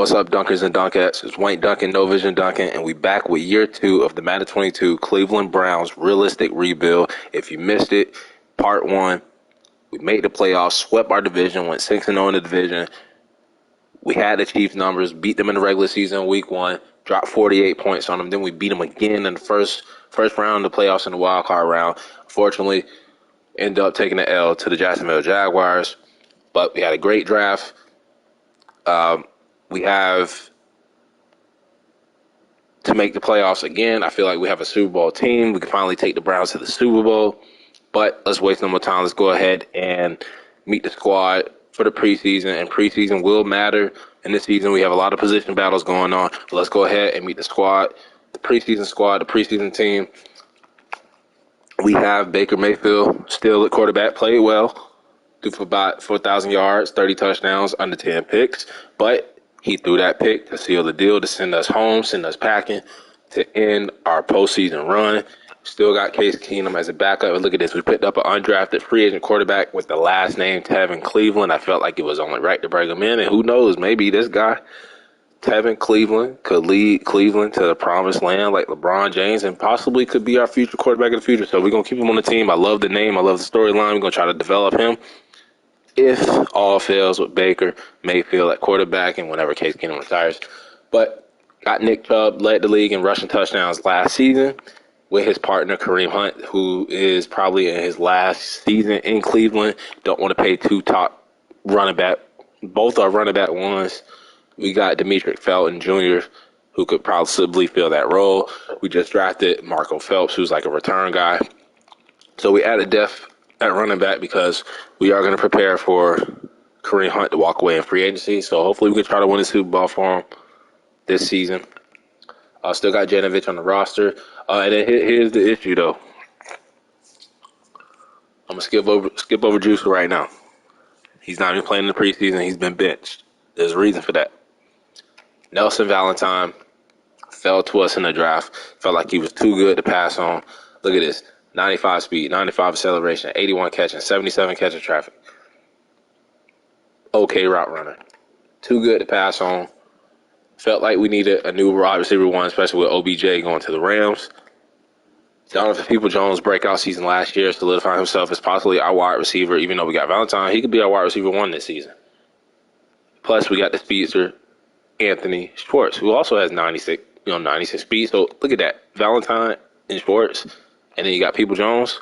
What's up, Dunkers and Dunkettes? It's Wayne Duncan, No Vision Duncan, and we back with year 2 of the Madden 22 Cleveland Browns realistic rebuild. If you missed it, part 1, we made the playoffs, swept our division, went 6-0 in the division. We had the Chiefs numbers, beat them in the regular season week 1, dropped 48 points on them. Then we beat them again in the first round of the playoffs in the wild card round. Unfortunately, ended up taking the L to the Jacksonville Jaguars, but we had a great draft. We have to make the playoffs again. I feel like we have a Super Bowl team. We can finally take the Browns to the Super Bowl. But let's waste no more time. Let's go ahead and meet the squad for the preseason. And preseason will matter. In this season, we have a lot of position battles going on. But let's go ahead and meet the squad, the preseason squad, the preseason team. We have Baker Mayfield still at quarterback, played well. Threw for about 4,000 yards, 30 touchdowns, under 10 picks. But he threw that pick to seal the deal, to send us home, send us packing, to end our postseason run. Still got Case Keenum as a backup. And look at this. We picked up an undrafted free agent quarterback with the last name Tevin Cleveland. I felt like it was only right to bring him in. And who knows, maybe this guy, Tevin Cleveland, could lead Cleveland to the promised land like LeBron James and possibly could be our future quarterback of the future. So we're going to keep him on the team. I love the name. I love the storyline. We're going to try to develop him. If all fails with Baker Mayfield at quarterback and whenever Case Keenum retires. But got Nick Chubb, led the league in rushing touchdowns last season with his partner Kareem Hunt, who is probably in his last season in Cleveland. Don't want to pay two top running back. Both are running back ones. We got Demetric Felton Jr., who could possibly fill that role. We just drafted Marco Phelps, who's like a return guy. So we added depth at running back because we are going to prepare for Kareem Hunt to walk away in free agency. So hopefully we can try to win the Super Bowl for him this season. Still got Janovich on the roster. And then here's the issue, though. I'm going to skip over Juice right now. He's not even playing in the preseason. He's been benched. There's a reason for that. Nelson Valentine fell to us in the draft. Felt like he was too good to pass on. Look at this. 95 speed, 95 acceleration, 81 catching, 77 catching traffic. Okay route runner. Too good to pass on. Felt like we needed a new wide receiver one, especially with OBJ going to the Rams. Donovan Peoples-Jones breakout season last year, solidifying himself as possibly our wide receiver. Even though we got Valentine, he could be our wide receiver one this season. Plus, we got the speedster Anthony Schwartz, who also has 96 speed. So look at that, Valentine and Schwartz. And then you got Peoples-Jones.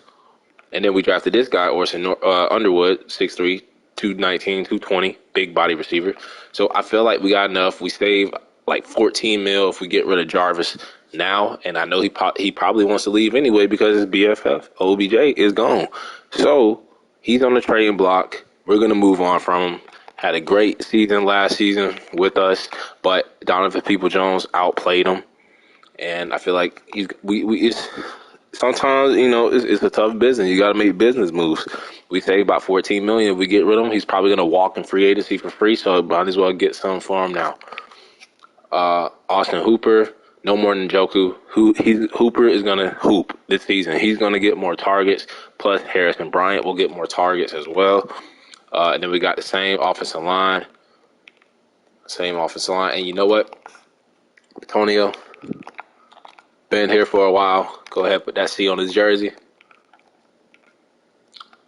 And then we drafted this guy, Orson Underwood, 6'3", 219, 220, big body receiver. So I feel like we got enough. We saved like $14 million if we get rid of Jarvis now. And I know he probably wants to leave anyway because his BFF, OBJ, is gone. So he's on the trading block. We're going to move on from him. Had a great season last season with us, but Donovan Peoples-Jones outplayed him. And I feel like sometimes, it's a tough business. You got to make business moves. We save about $14 million. If we get rid of him, he's probably going to walk in free agency for free, so might as well get some for him now. Austin Hooper, no more than Njoku. Hooper is going to hoop this season. He's going to get more targets, plus Harrison Bryant will get more targets as well. And then we got the same offensive line. And you know what? Antonio, been here for a while. Go ahead, put that C on his jersey.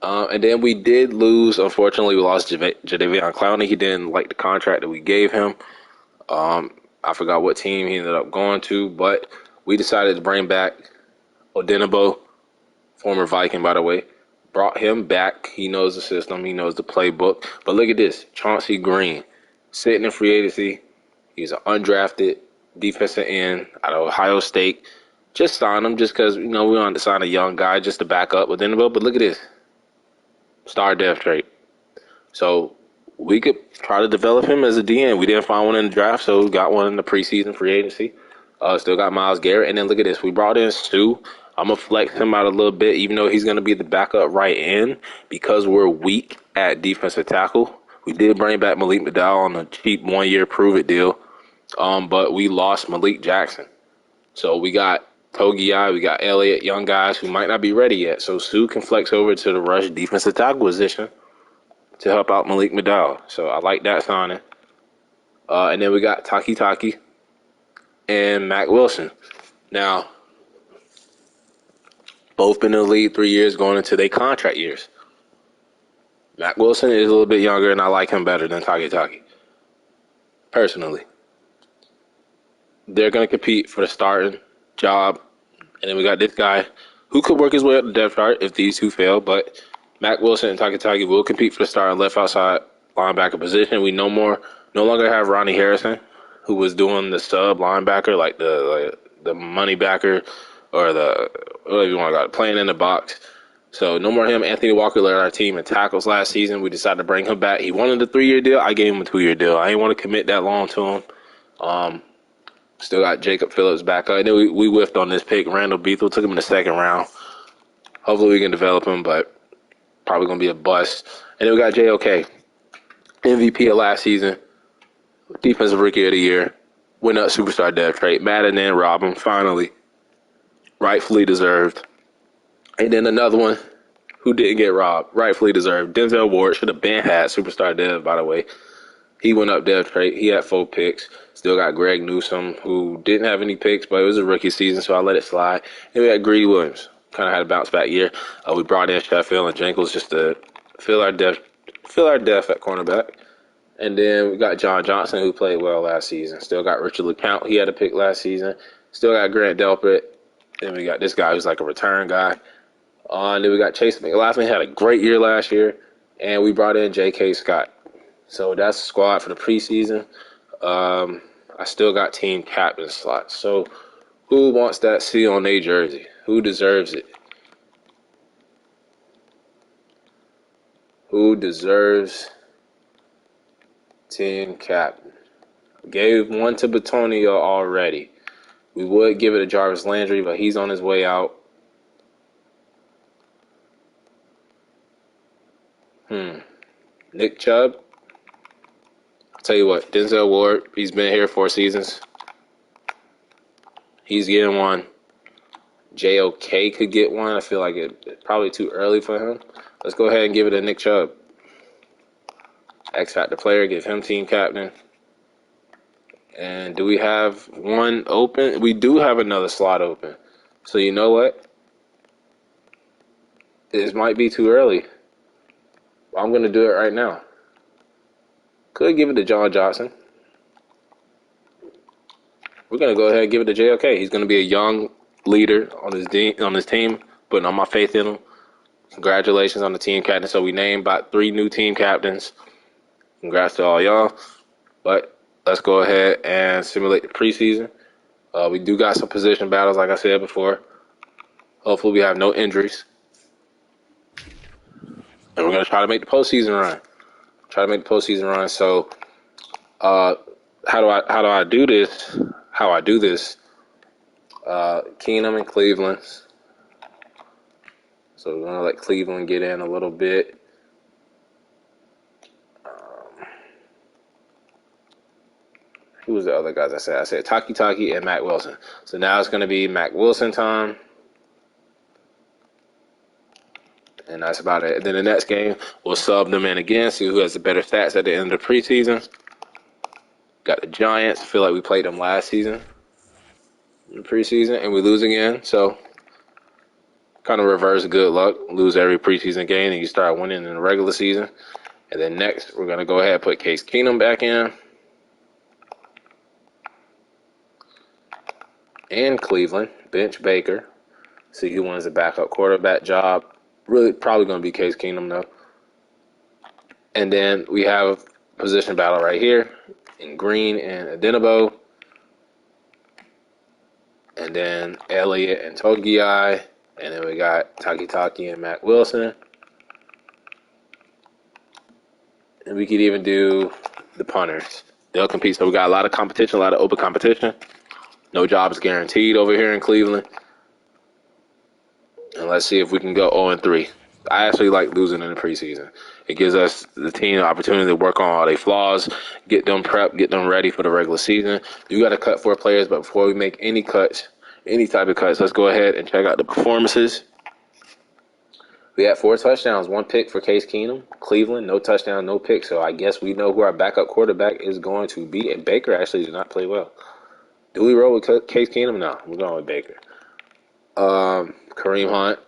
And then we did lose. Unfortunately, we lost Jadeveon Clowney. He didn't like the contract that we gave him. I forgot what team he ended up going to, but we decided to bring back Odenigbo, former Viking, by the way. Brought him back. He knows the system. He knows the playbook. But look at this. Chauncey Green, sitting in free agency. He's an undrafted defensive end out of Ohio State. Just signed him just because, we wanted to sign a young guy just to back up with Odenigbo. But look at this. Star depth trait. So we could try to develop him as a DN. We didn't find one in the draft, so we got one in the preseason free agency. Still got Myles Garrett. And then look at this. We brought in Stu. I'm going to flex him out a little bit, even though he's going to be the backup right end because we're weak at defensive tackle. We did bring back Malik McDowell on a cheap one-year prove-it deal, but we lost Malik Jackson. So we got Togiai, we got Elliott, young guys who might not be ready yet. So Sue can flex over to the rush defensive tackle position to help out Malik McDowell. So I like that signing. And then we got Taki and Mac Wilson. Now, both been in the league 3 years going into their contract years. Mac Wilson is a little bit younger, and I like him better than Taki. Personally. They're going to compete for the starting job. And then we got this guy who could work his way up the depth chart if these two fail. But Mac Wilson and Taki will compete for the starting left outside linebacker position. We no longer have Ronnie Harrison, who was doing the sub linebacker, like the money backer or the whatever you want to call it, playing in the box. So no more him. Anthony Walker led our team in tackles last season. We decided to bring him back. He wanted a 3-year deal. I gave him a 2-year deal. I didn't want to commit that long to him. Still got Jacob Phillips back. And then we whiffed on this pick. Randall Bethel took him in the second round. Hopefully we can develop him, but probably going to be a bust. And then we got JOK, MVP of last season, Defensive Rookie of the Year, win up superstar depth trait. Madden and rob him, finally. Rightfully deserved. And then another one who didn't get robbed, rightfully deserved. Denzel Ward should have been had superstar dev, by the way. He went up dev trait. He had 4 picks. Still got Greg Newsome, who didn't have any picks, but it was a rookie season, so I let it slide. And we had Greedy Williams, kind of had a bounce back year. We brought in Sheffield and Jenkins just to fill our depth at cornerback. And then we got John Johnson, who played well last season. Still got Richard LeCount. He had a pick last season. Still got Grant Delpit. Then we got this guy who's like a return guy. And then we got Chase McLaughlin, had a great year last year. And we brought in J.K. Scott. So that's the squad for the preseason. I still got team captain slots. So who wants that C on their jersey? Who deserves it? Who deserves team captain? Gave one to Batonio already. We would give it to Jarvis Landry, but he's on his way out. Nick Chubb. I'll tell you what, Denzel Ward, he's been here 4 seasons. He's getting one. JOK could get one. I feel like it's probably too early for him. Let's go ahead and give it to Nick Chubb. X Factor player, give him team captain. And do we have one open? We do have another slot open. So you know what? This might be too early. I'm going to do it right now. Could give it to John Johnson. We're going to go ahead and give it to JOK. He's going to be a young leader on his team, putting all my faith in him. Congratulations on the team captain. So we named about 3 new team captains. Congrats to all y'all. But let's go ahead and simulate the preseason. We do got some position battles, like I said before. Hopefully we have no injuries. And we're going to try to make the postseason run. So how do I do this? How I do this? Keenum and Cleveland. So we're going to let Cleveland get in a little bit. Who was the other guys I said? I said Taki and Mac Wilson. So now it's going to be Mac Wilson time. And that's about it. And then the next game, we'll sub them in again, see who has the better stats at the end of the preseason. Got the Giants. I feel like we played them last season in the preseason, and we lose again. So kind of reverse good luck. Lose every preseason game, and you start winning in the regular season. And then next, we're going to go ahead and put Case Keenum back in. And Cleveland, bench Baker. See who wins the backup quarterback job. Really, probably going to be Case Keenum, though. And then we have position battle right here in Green and Adenabo. And then Elliott and Togiai. And then we got Taki and Mac Wilson. And we could even do the punters. They'll compete. So we got a lot of competition, a lot of open competition. No jobs guaranteed over here in Cleveland. And let's see if we can go 0-3. I actually like losing in the preseason. It gives us, the team, the opportunity to work on all their flaws, get them prepped, get them ready for the regular season. You got to cut 4 players, but before we make any cuts, any type of cuts, let's go ahead and check out the performances. We had 4 touchdowns, 1 pick for Case Keenum. Cleveland, no touchdown, no pick. So I guess we know who our backup quarterback is going to be. And Baker actually did not play well. Do we roll with Case Keenum? No, we're going with Baker. Kareem Hunt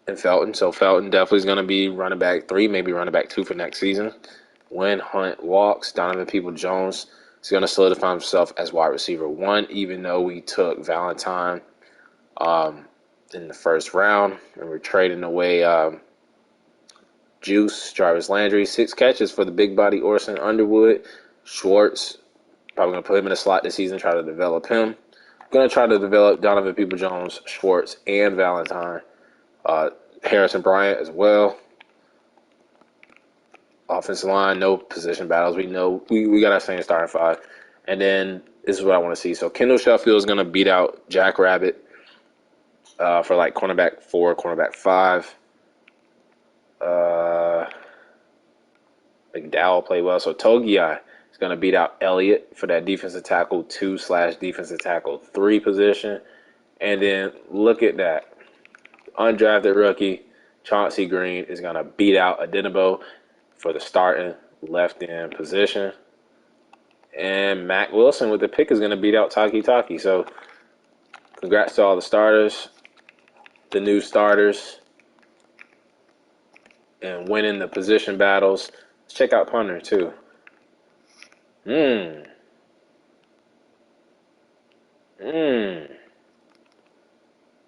and Felton. So Felton definitely is going to be running back 3, maybe running back 2 for next season. When Hunt walks, Donovan Peoples-Jones is going to solidify himself as wide receiver 1, even though we took Valentine in the first round, and we're trading away Juice, Jarvis Landry, 6 catches for the big body Orson Underwood. Schwartz, probably going to put him in a slot this season, try to develop him. Going to try to develop Donovan Peoples-Jones, Schwartz, and Valentine. Harrison Bryant as well. Offensive line, no position battles. We know we got our same starting 5. And then this is what I want to see. So Kendall Sheffield is going to beat out Jack Rabbit for like cornerback 4, cornerback 5. McDowell played well. So Togiai is going to beat out Elliott for that defensive tackle 2/defensive tackle 3 position. And then look at that. Undrafted rookie Chauncey Green is going to beat out Adenabo for the starting left end position. And Mac Wilson with the pick is going to beat out Taki. So congrats to all the starters, the new starters, and winning the position battles. Let's check out punter too.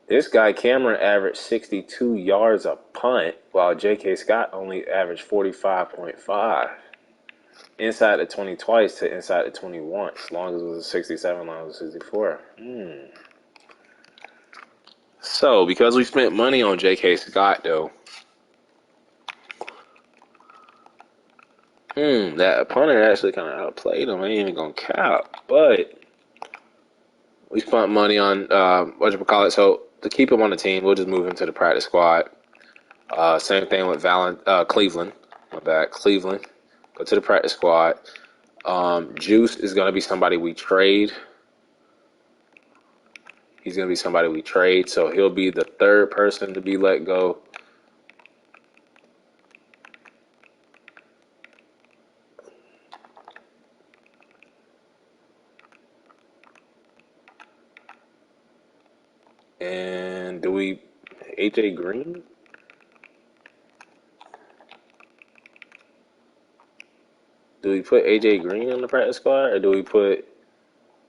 This guy Cameron averaged 62 yards a punt, while J.K. Scott only averaged 45.5. Inside the 20 twice to inside the 20 once. Long as it was a 67, long as it was 64. So, because we spent money on J.K. Scott, though, that punter actually kind of outplayed him. I ain't even going to cap. But we spent money on, whatchamacallit. So, to keep him on the team, we'll just move him to the practice squad. Same thing with Cleveland. My bad. Cleveland. Go to the practice squad. Juice is going to be somebody we trade. He's going to be somebody we trade, so he'll be the 3rd person to be let go. And do we AJ Green? Do we put AJ Green on the practice squad, or do we put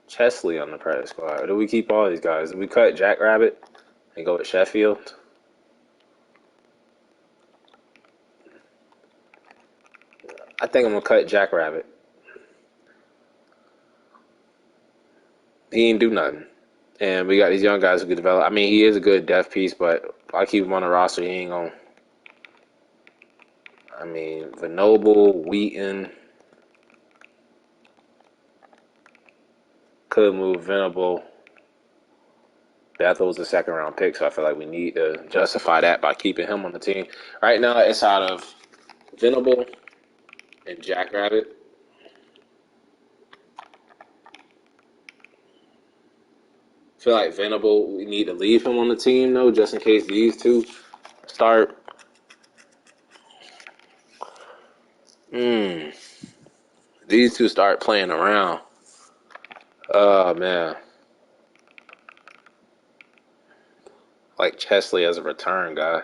Chesley on the practice squad? Or do we keep all these guys? Do we cut Jack Rabbit and go with Sheffield? I think I'm going to cut Jack Rabbit. He ain't do nothing. And we got these young guys who could develop. I mean, he is a good depth piece, but I keep him on the roster. He ain't going to. I mean, Venoble, Wheaton. Could move Venable. Bethel's a 2nd-round pick, so I feel like we need to justify that by keeping him on the team. Right now, it's out of Venable and Jack Rabbit. I feel like Venable, we need to leave him on the team, though, just in case these two start. These two start playing around. Oh, man. Like Chesley as a return guy.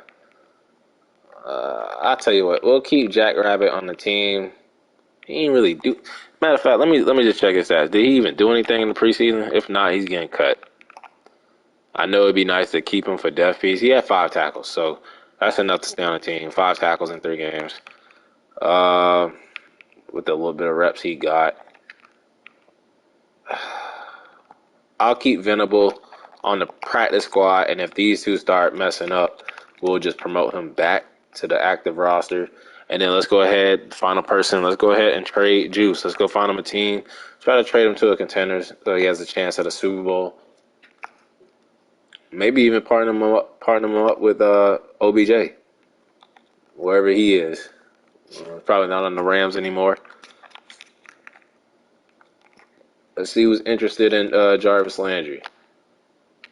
I'll tell you what, we'll keep Jack Rabbit on the team. He ain't really do. Matter of fact, let me just check his stats. Did he even do anything in the preseason? If not, he's getting cut. I know it'd be nice to keep him for depth piece. He had 5 tackles, so that's enough to stay on the team. 5 tackles in 3 games. With the little bit of reps he got. I'll keep Venable on the practice squad, and if these two start messing up, we'll just promote him back to the active roster. And then let's go ahead, final person, let's go ahead and trade Juice. Let's go find him a team. Try to trade him to a contender so he has a chance at a Super Bowl. Maybe even partner him up with OBJ, wherever he is. Probably not on the Rams anymore. Let's see who's interested in Jarvis Landry.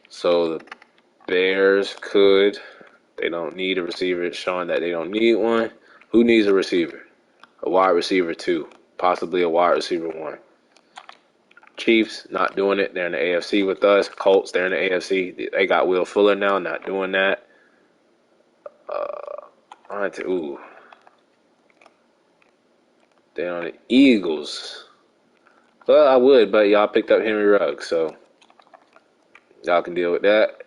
So the Bears could They don't need a receiver. It's showing that they don't need one. Who needs a receiver? A wide receiver 2, possibly a wide receiver 1. Chiefs, not doing it. They're in the AFC with us. Colts, they're in the AFC. They got Will Fuller now, not doing that. Ooh. They're on the Eagles. Well, I would, but y'all picked up Henry Ruggs, so y'all can deal with that.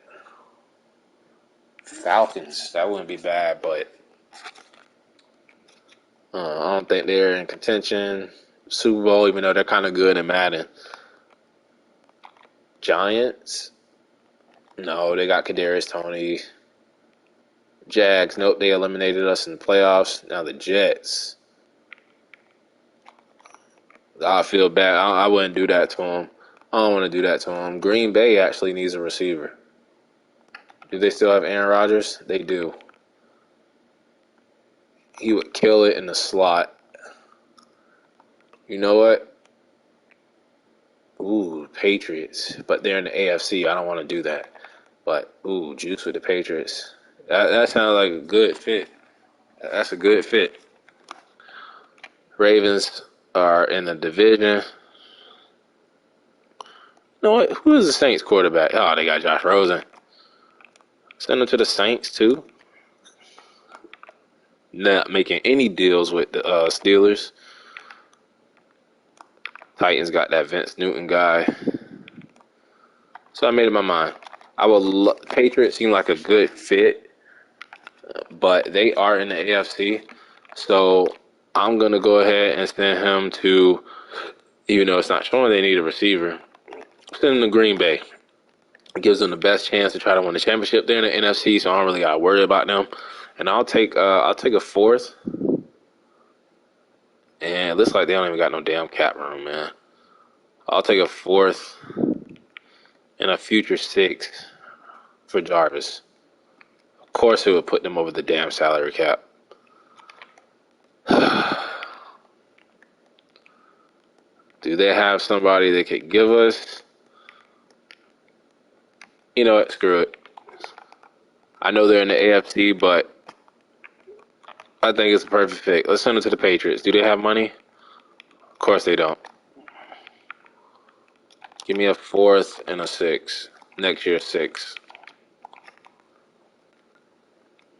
Falcons, that wouldn't be bad, but I don't think they're in contention. Super Bowl, even though they're kind of good in Madden. Giants, no, they got Kadarius Toney. Jags, nope, they eliminated us in the playoffs. Now the Jets. I feel bad. I wouldn't do that to them. I don't want to do that to them. Green Bay actually needs a receiver. Do they still have Aaron Rodgers? They do. He would kill it in the slot. You know what? Ooh, Patriots. But they're in the AFC. I don't want to do that. But, ooh, Juice with the Patriots. That sounds like a good fit. That's a good fit. Ravens are in the division. You know what? Who is the Saints quarterback? Oh, they got Josh Rosen. Send him to the Saints, too. Not making any deals with the Steelers. Titans got that Vince Newton guy. So I made up my mind. Patriots seem like a good fit, but they are in the AFC. So I'm going to go ahead and send him to, even though it's not showing they need a receiver, send him to Green Bay. It gives them the best chance to try to win the championship. They're in the NFC, so I don't really got to worry about them. And I'll take a fourth. And it looks like they don't even got no damn cap room, man. I'll take a fourth and a future 6 for Jarvis. Of course, it would put them over the damn salary cap. Do they have somebody they could give us? You know what? Screw it. I know they're in the AFC, but I think it's a perfect fit. Let's send it to the Patriots. Do they have money? Of course they don't. Give me a 4th and a 6. Next year, 6.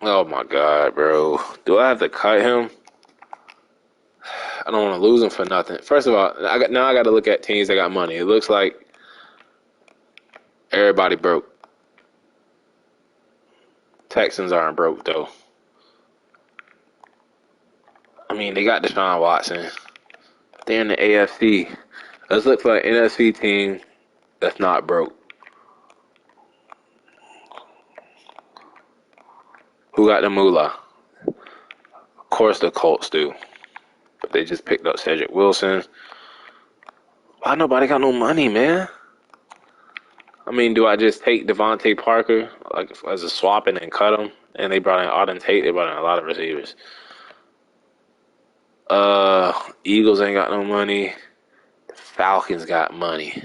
Oh my God, bro. Do I have to cut him? I don't want to lose him for nothing. First of all, I got to look at teams that got money. It looks like everybody broke. Texans aren't broke, though. I mean, they got Deshaun Watson. They're in the AFC. Let's look for an NFC team that's not broke. Who got the moolah? Of course the Colts do. But they just picked up Cedric Wilson. Why nobody got no money, man? I mean, do I just take Devontae Parker like as a swap and then cut him? And they brought in Auden Tate. They brought in a lot of receivers. Eagles ain't got no money. The Falcons got money.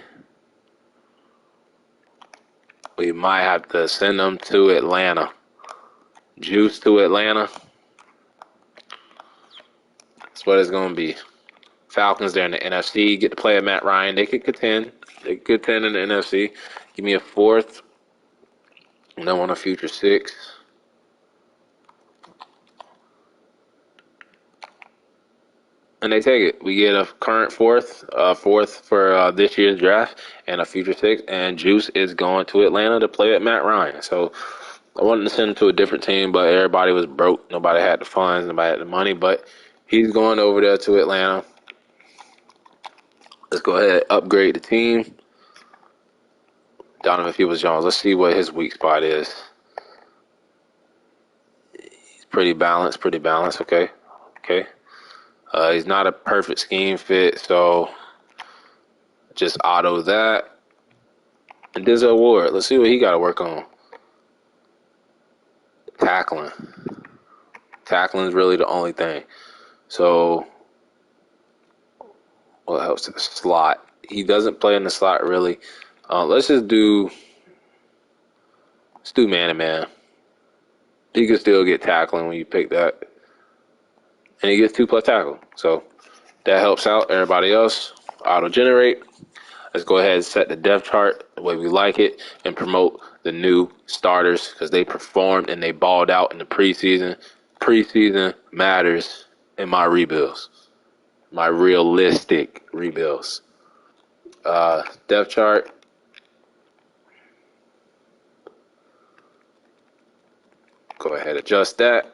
We might have to send them to Atlanta. Juice to Atlanta. That's what it's going to be. Falcons, they're in the NFC. Get to play at Matt Ryan. They could contend. They could contend in the NFC. Give me a 4th. And I want a future 6. And they take it. We get a current 4th for this year's draft, and a future 6. And Juice is going to Atlanta to play at Matt Ryan. So I wanted to send him to a different team, but everybody was broke. Nobody had the funds. Nobody had the money. But he's going over there to Atlanta. Let's go ahead and upgrade the team. Donovan Peoples-Jones. Let's see what his weak spot is. He's pretty balanced. Okay. He's not a perfect scheme fit, so just auto that. And Denzel Ward. Let's see what he got to work on. Tackling. Tackling is really the only thing. So what else? The slot. He doesn't play in the slot really. Let's do man-to-man. He can still get tackling when you pick that. And he gets 2+ tackle. So that helps out everybody else. Auto-generate. Let's go ahead and set the depth chart the way we like it and promote the new starters because they performed and they balled out in the preseason. Preseason matters in my rebuilds, my realistic rebuilds. Depth chart. Go ahead, adjust that.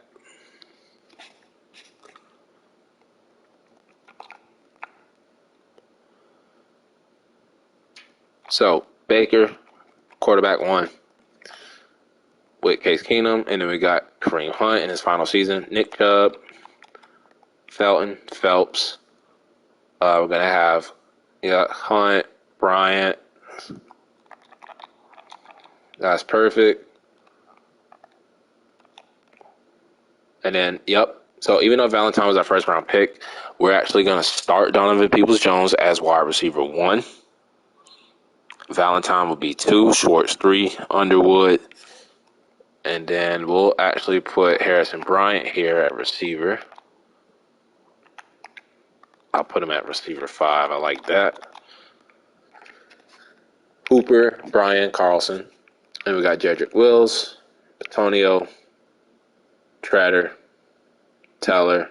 So, Baker, quarterback 1, with Case Keenum. And then we got Kareem Hunt in his final season. Nick Chubb, Felton, Phelps. We're going to have Hunt, Bryant. That's perfect. And then, So even though Valentine was our first round pick, we're actually going to start Donovan Peoples-Jones as wide receiver 1. Valentine will be 2, Schwartz 3, Underwood. And then we'll actually put Harrison Bryant here at receiver. I'll put him at receiver 5. I like that. Hooper, Brian, Carlson. And we got Jedrick Wills, Antonio, Treader, Teller,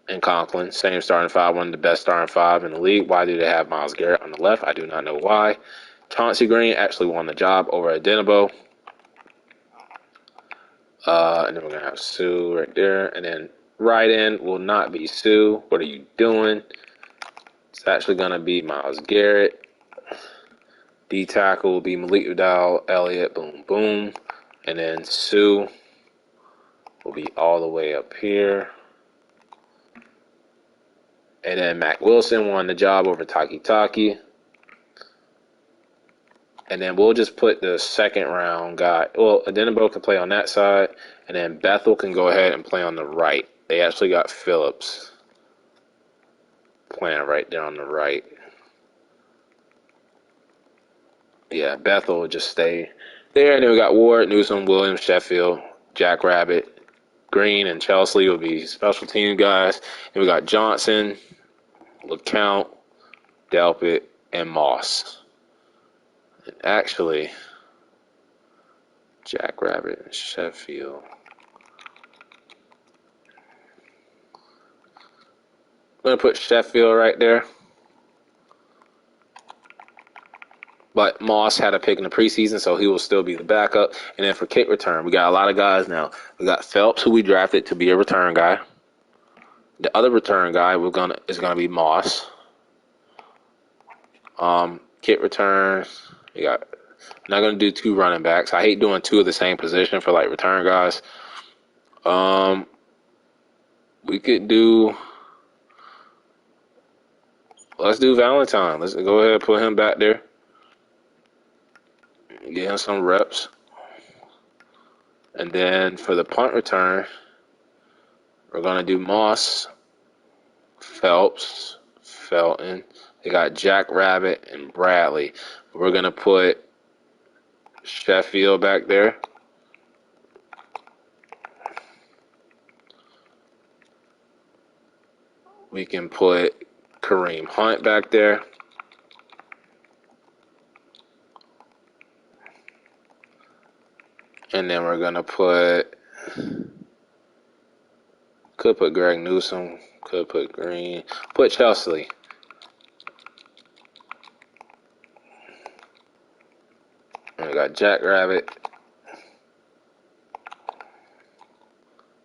and Conklin. Same starting 5, one of the best starting 5 in the league. Why do they have Myles Garrett on the left? I do not know why. Chauncey Green actually won the job over at Denebo. And then we're going to have Sue right there. And then right end will not be Sue. What are you doing? It's actually going to be Myles Garrett. D tackle will be Malik Udall, Elliott, boom, boom. And then Sue will be all the way up here. And then Mac Wilson won the job over Taki. And then we'll just put the second round guy. Well, Adenabo can play on that side. And then Bethel can go ahead and play on the right. They actually got Phillips playing right there on the right. Yeah, Bethel will just stay there. And then we got Ward, Newsom, Williams, Sheffield, Jackrabbit, Green, and Chesley will be special team guys. And we got Johnson, LeCount, Delpit, and Moss. And actually, Jackrabbit and Sheffield. I'm going to put Sheffield right there. But Moss had a pick in the preseason, so he will still be the backup. And then for kick return, we got a lot of guys now. We got Phelps, who we drafted to be a return guy. The other return guy is gonna be Moss. Kick returns, we got. I'm not gonna do 2 running backs. I hate doing 2 of the same position for like return guys. We could do. Let's do Valentine. Let's go ahead and put him back there. Get him some reps. And then for the punt return, we're going to do Moss, Phelps, Felton. They got Jackrabbit and Bradley. We're going to put Sheffield back there. We can put Kareem Hunt back there. And then we're going to could put Greg Newsom, could put Green, put Chesley. And we got Jackrabbit.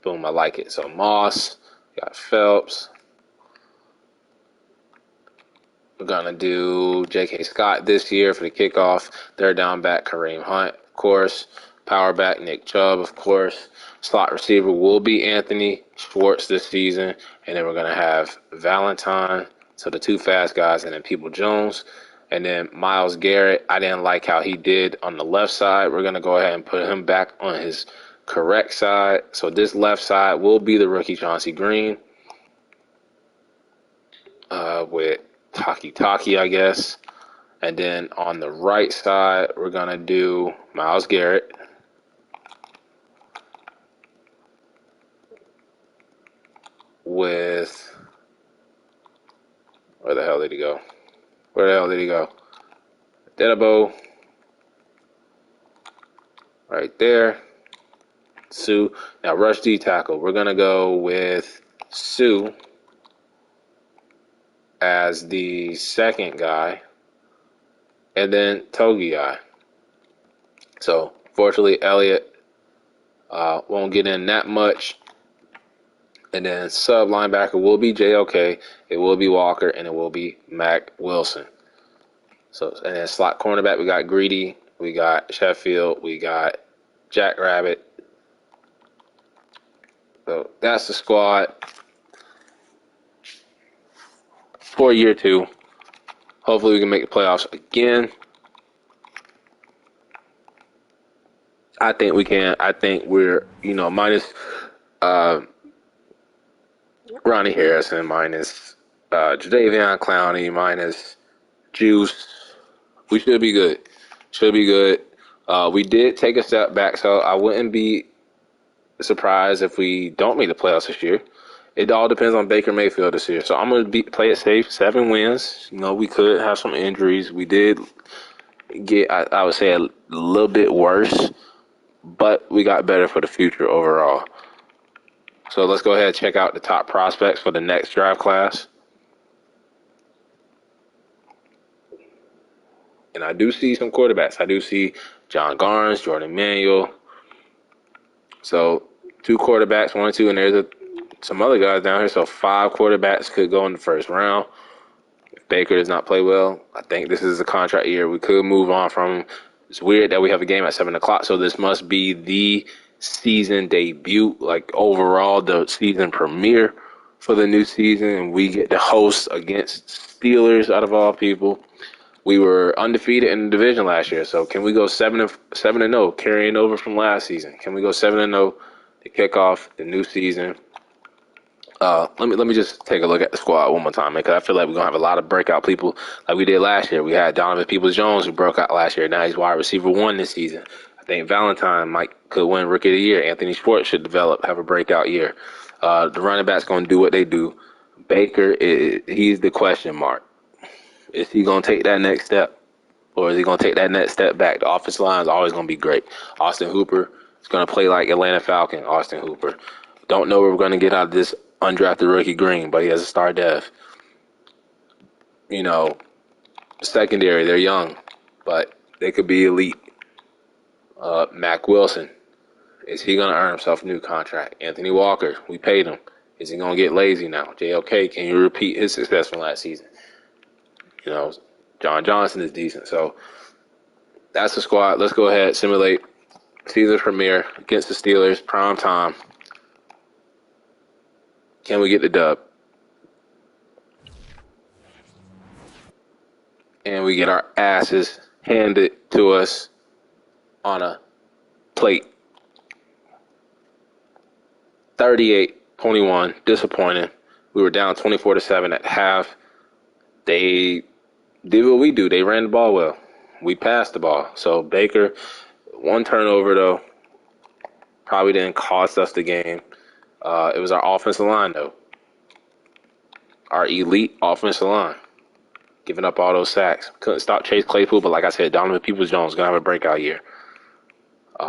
Boom, I like it. So Moss, got Phelps. We're going to do J.K. Scott this year for the kickoff. Third down back, Kareem Hunt, of course. Power back, Nick Chubb, of course. Slot receiver will be Anthony Schwartz this season. And then we're going to have Valentine, so the 2 fast guys, and then Peoples-Jones. And then Myles Garrett, I didn't like how he did on the left side. We're going to go ahead and put him back on his correct side. So this left side will be the rookie Chauncey Green with Taki, I guess. And then on the right side, we're going to do Myles Garrett. with, where the hell did he go? Dedabo, right there. Sue. Now, rush D tackle. We're going to go with Sue as the second guy, and then Togi guy. So, fortunately, Elliott won't get in that much. And then sub linebacker will be JOK, it will be Walker, and it will be Mac Wilson. So, and then slot cornerback, we got Greedy, we got Sheffield, we got Jackrabbit. So that's the squad for year 2. Hopefully we can make the playoffs again. I think we can. I think we're, minus Ronnie Harrison, minus Jadeveon Clowney, minus Juice. We should be good. We did take a step back, so I wouldn't be surprised if we don't make the playoffs this year. It all depends on Baker Mayfield this year. So I'm going to play it safe. 7 wins. We could have some injuries. We did get, I would say, a little bit worse, but we got better for the future overall. So let's go ahead and check out the top prospects for the next draft class. And I do see some quarterbacks. I do see John Garnes, Jordan Manuel. So 2 quarterbacks, 1 and 2, and there's some other guys down here. So 5 quarterbacks could go in the first round. If Baker does not play well, I think this is a contract year. We could move on from him. It's weird that we have a game at 7 o'clock, so this must be the season debut, like overall the season premiere for the new season, and we get to host against Steelers out of all people. We were undefeated in the division last year, so can we go 7-0, carrying over from last season? Can we go 7-0 to kick off the new season? Let me just take a look at the squad one more time, man, because I feel like we're gonna have a lot of breakout people like we did last year. We had Donovan Peoples-Jones who broke out last year. Now he's wide receiver 1 this season. I think Valentine could win Rookie of the Year. Anthony Schwartz should have a breakout year. The running back's gonna do what they do. Baker, he's the question mark. Is he going to take that next step, or is he going to take that next step back? The offensive line is always going to be great. Austin Hooper is going to play like Atlanta Falcon. Austin Hooper. Don't know what we're going to get out of this undrafted rookie Green, but he has a star dev. Secondary, they're young, but they could be elite. Mac Wilson, is he going to earn himself a new contract? Anthony Walker, we paid him. Is he going to get lazy now? JOK, can you repeat his success from last season? John Johnson is decent. So that's the squad. Let's go ahead, simulate season premiere against the Steelers, prime time. Can we get the dub? And we get our asses handed to us on a plate. 38-21, disappointing. We were down 24-7 at half. They did what we do. They ran the ball well. We passed the ball. So Baker, 1 turnover though, probably didn't cost us the game. It was our offensive line though. Our elite offensive line, giving up all those sacks. Couldn't stop Chase Claypool, but like I said, Donovan Peoples-Jones is gonna have a breakout year.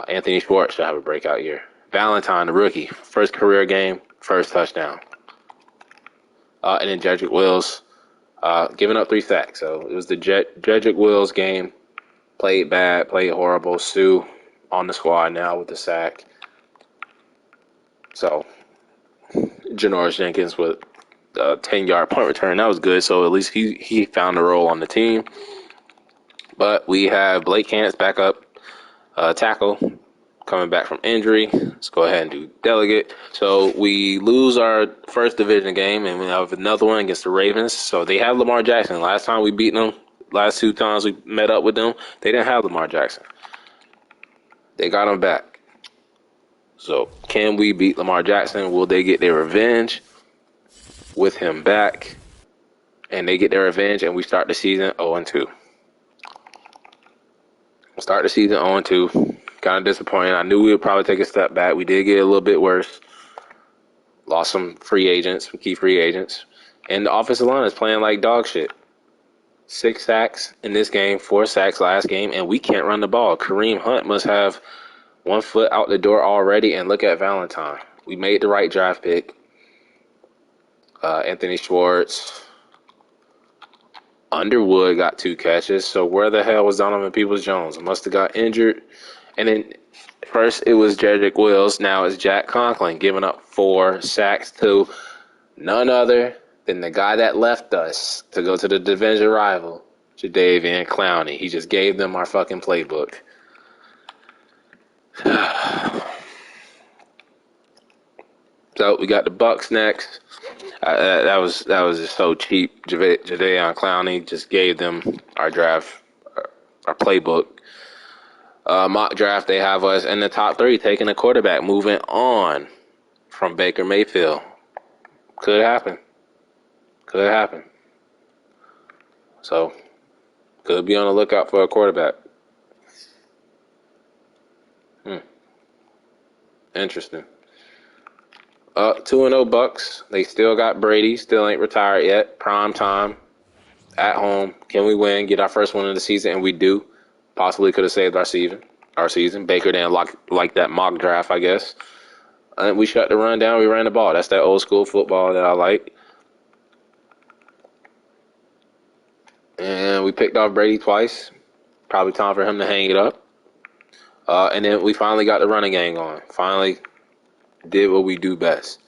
Anthony Schwartz should have a breakout year. Valentine, the rookie, first career game, first touchdown. And then Jedrick Wills. Giving up 3 sacks. So it was the Jedrick Wills game. Played bad, played horrible. Sue on the squad now with the sack. So Janoris Jenkins with a 10-yard punt return. That was good. So at least he found a role on the team. But we have Blake Hance back up, tackle, coming back from injury. Let's go ahead and do delegate. So we lose our first division game, and we have another one against the Ravens. So they have Lamar Jackson. Last time we beat them, last 2 times we met up with them, they didn't have Lamar Jackson. They got him back. So can we beat Lamar Jackson? Will they get their revenge with him back? And they get their revenge, and we start the season 0-2. We'll start the season 0-2. Kind of disappointing. I knew we would probably take a step back. We did get a little bit worse. Lost some free agents, some key free agents. And the offensive line is playing like dog shit. 6 sacks in this game, 4 sacks last game, and we can't run the ball. Kareem Hunt must have one foot out the door already, and look at Valentine. We made the right draft pick. Anthony Schwartz. Underwood got 2 catches, so where the hell was Donovan Peoples-Jones? Must have got injured. And then first it was Jedrick Wills, now it's Jack Conklin giving up 4 sacks to none other than the guy that left us to go to the division rival, Jadeveon Clowney. He just gave them our fucking playbook. So we got the Bucks next. That was just so cheap. Jadeveon Clowney just gave them our draft, our playbook. Mock draft, they have us in the top 3 taking a quarterback, moving on from Baker Mayfield. Could happen. Could happen. So, could be on the lookout for a quarterback. Interesting. 2-0 Bucks. They still got Brady. Still ain't retired yet. Prime time. At home. Can we win? Get our first one of the season, and we do. Possibly could have saved our season. Baker didn't like that mock draft, I guess. And we shut the run down. We ran the ball. That's that old school football that I like. And we picked off Brady twice. Probably time for him to hang it up. And then we finally got the running game going. Finally did what we do best.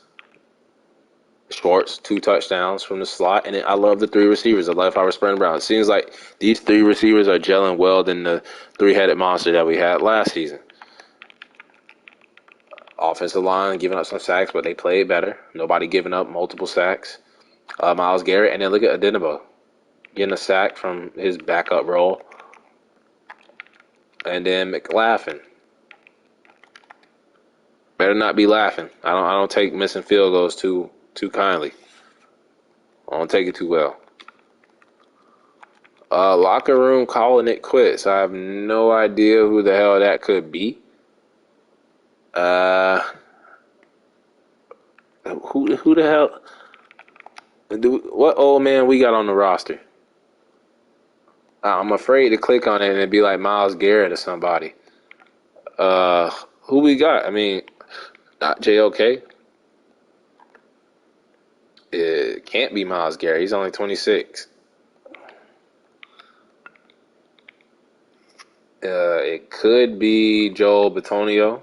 Schwartz, 2 touchdowns from the slot. And then I love the 3 receivers. I love how we're spreading around. It seems like these 3 receivers are gelling well than the 3-headed monster that we had last season. Offensive line giving up some sacks, but they played better. Nobody giving up multiple sacks. Myles Garrett. And then look at Adenabo getting a sack from his backup role. And then McLaughlin. Better not be laughing. I don't take missing field goals too kindly. I don't take it too well. Locker room calling it quits. I have no idea who the hell that could be. Who the hell? What old man we got on the roster? I'm afraid to click on it and it'd be like Myles Garrett or somebody. Who we got? I mean, not JOK. It can't be Myles Garrett. He's only 26. It could be Joel Bitonio.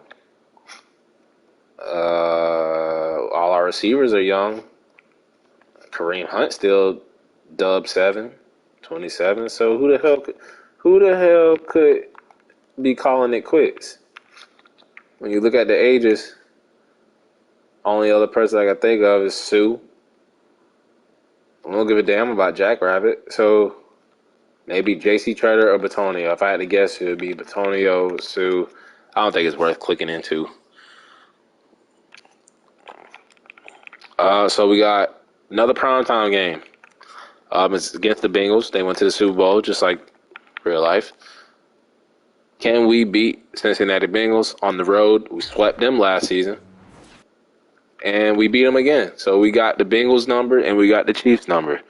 All our receivers are young. Kareem Hunt still dub 27. So who the hell could be calling it quits? When you look at the ages, only other person I can think of is Sue. I don't give a damn about Jackrabbit. So maybe J.C. Treader or Bitonio. If I had to guess, it would be Bitonio, Sue. I don't think it's worth clicking into. So we got another primetime game. It's against the Bengals. They went to the Super Bowl, just like real life. Can we beat Cincinnati Bengals on the road? We swept them last season. And we beat them again. So we got the Bengals number and we got the Chiefs number.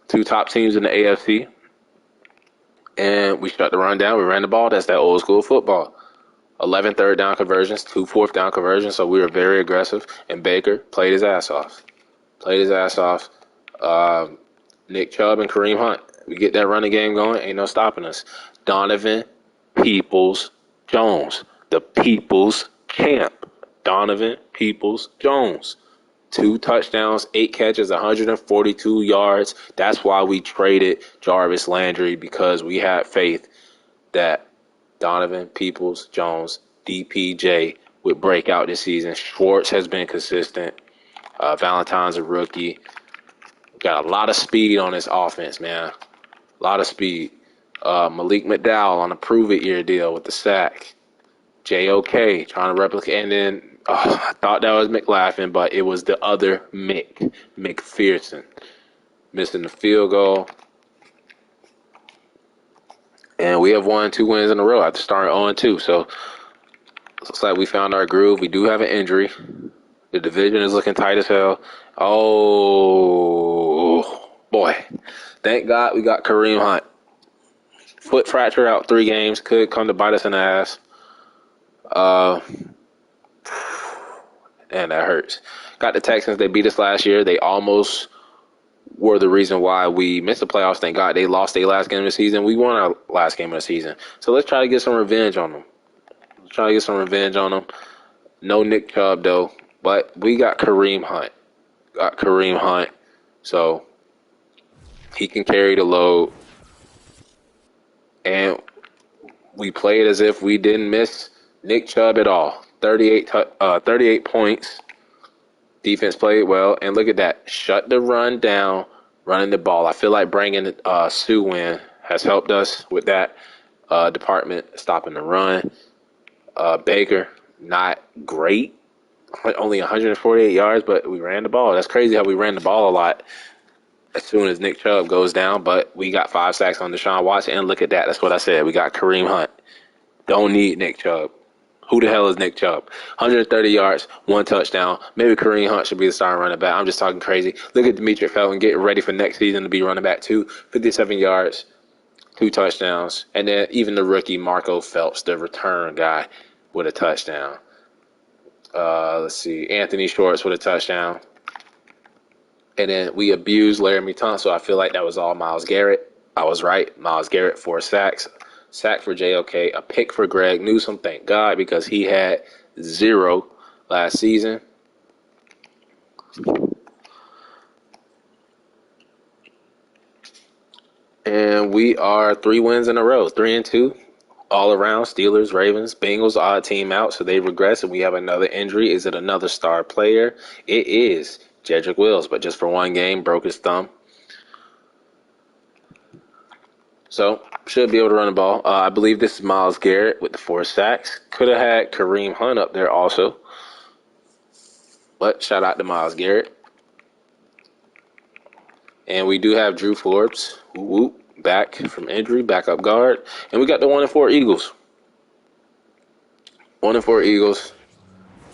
2 top teams in the AFC. And we shut the run down. We ran the ball. That's that old school football. 11 third down conversions, 2 fourth down conversions. So we were very aggressive. And Baker played his ass off. Nick Chubb and Kareem Hunt. We get that running game going. Ain't no stopping us. Donovan Peoples-Jones. The People's Champ. Donovan Peoples-Jones. 2 touchdowns, 8 catches, 142 yards. That's why we traded Jarvis Landry, because we had faith that Donovan Peoples-Jones, DPJ, would break out this season. Schwartz has been consistent. Valentine's a rookie. Got a lot of speed on this offense, man. A lot of speed. Malik McDowell on a prove-it-year deal with the sack. JOK trying to replicate. And then I thought that was McLaughlin, but it was the other McPherson. Missing the field goal. And we have won 2 wins in a row after starting 0-2. So looks like we found our groove. We do have an injury. The division is looking tight as hell. Oh, boy. Thank God we got Kareem Hunt. Foot fracture out 3 games. Could come to bite us in the ass. And that hurts. Got the Texans. They beat us last year. They almost were the reason why we missed the playoffs. Thank God they lost their last game of the season. We won our last game of the season. So let's try to get some revenge on them. No Nick Chubb, though. But we got Kareem Hunt. So he can carry the load. And we played as if we didn't miss Nick Chubb at all. 38 points. Defense played well. And look at that. Shut the run down, running the ball. I feel like bringing Sue in has helped us with that department, stopping the run. Baker, not great. Only 148 yards, but we ran the ball. That's crazy how we ran the ball a lot as soon as Nick Chubb goes down. But we got 5 sacks on Deshaun Watson. And look at that. That's what I said. We got Kareem Hunt. Don't need Nick Chubb. Who the hell is Nick Chubb? 130 yards, 1 touchdown. Maybe Kareem Hunt should be the starting running back. I'm just talking crazy. Look at Demetri Felton getting ready for next season to be running back too. 57 yards, 2 touchdowns. And then even the rookie, Marco Phelps, the return guy, with a touchdown. Let's see. Anthony Schwartz with a touchdown. And then we abused Laramie Tunsil. I feel like that was all Myles Garrett. I was right. Myles Garrett, 4 sacks. Sack for JOK, a pick for Greg Newsome, thank God, because he had 0 last season. And we are 3 wins in a row, 3-2. All around, Steelers, Ravens, Bengals, odd team out, so they regress, and we have another injury. Is it another star player? It is Jedrick Wills, but just for 1 game, broke his thumb. So, should be able to run the ball. I believe this is Myles Garrett with the 4 sacks. Could have had Kareem Hunt up there also. But shout out to Myles Garrett. And we do have Drew Forbes, back from injury, backup guard. And we got the 1-4 Eagles. 1-4 Eagles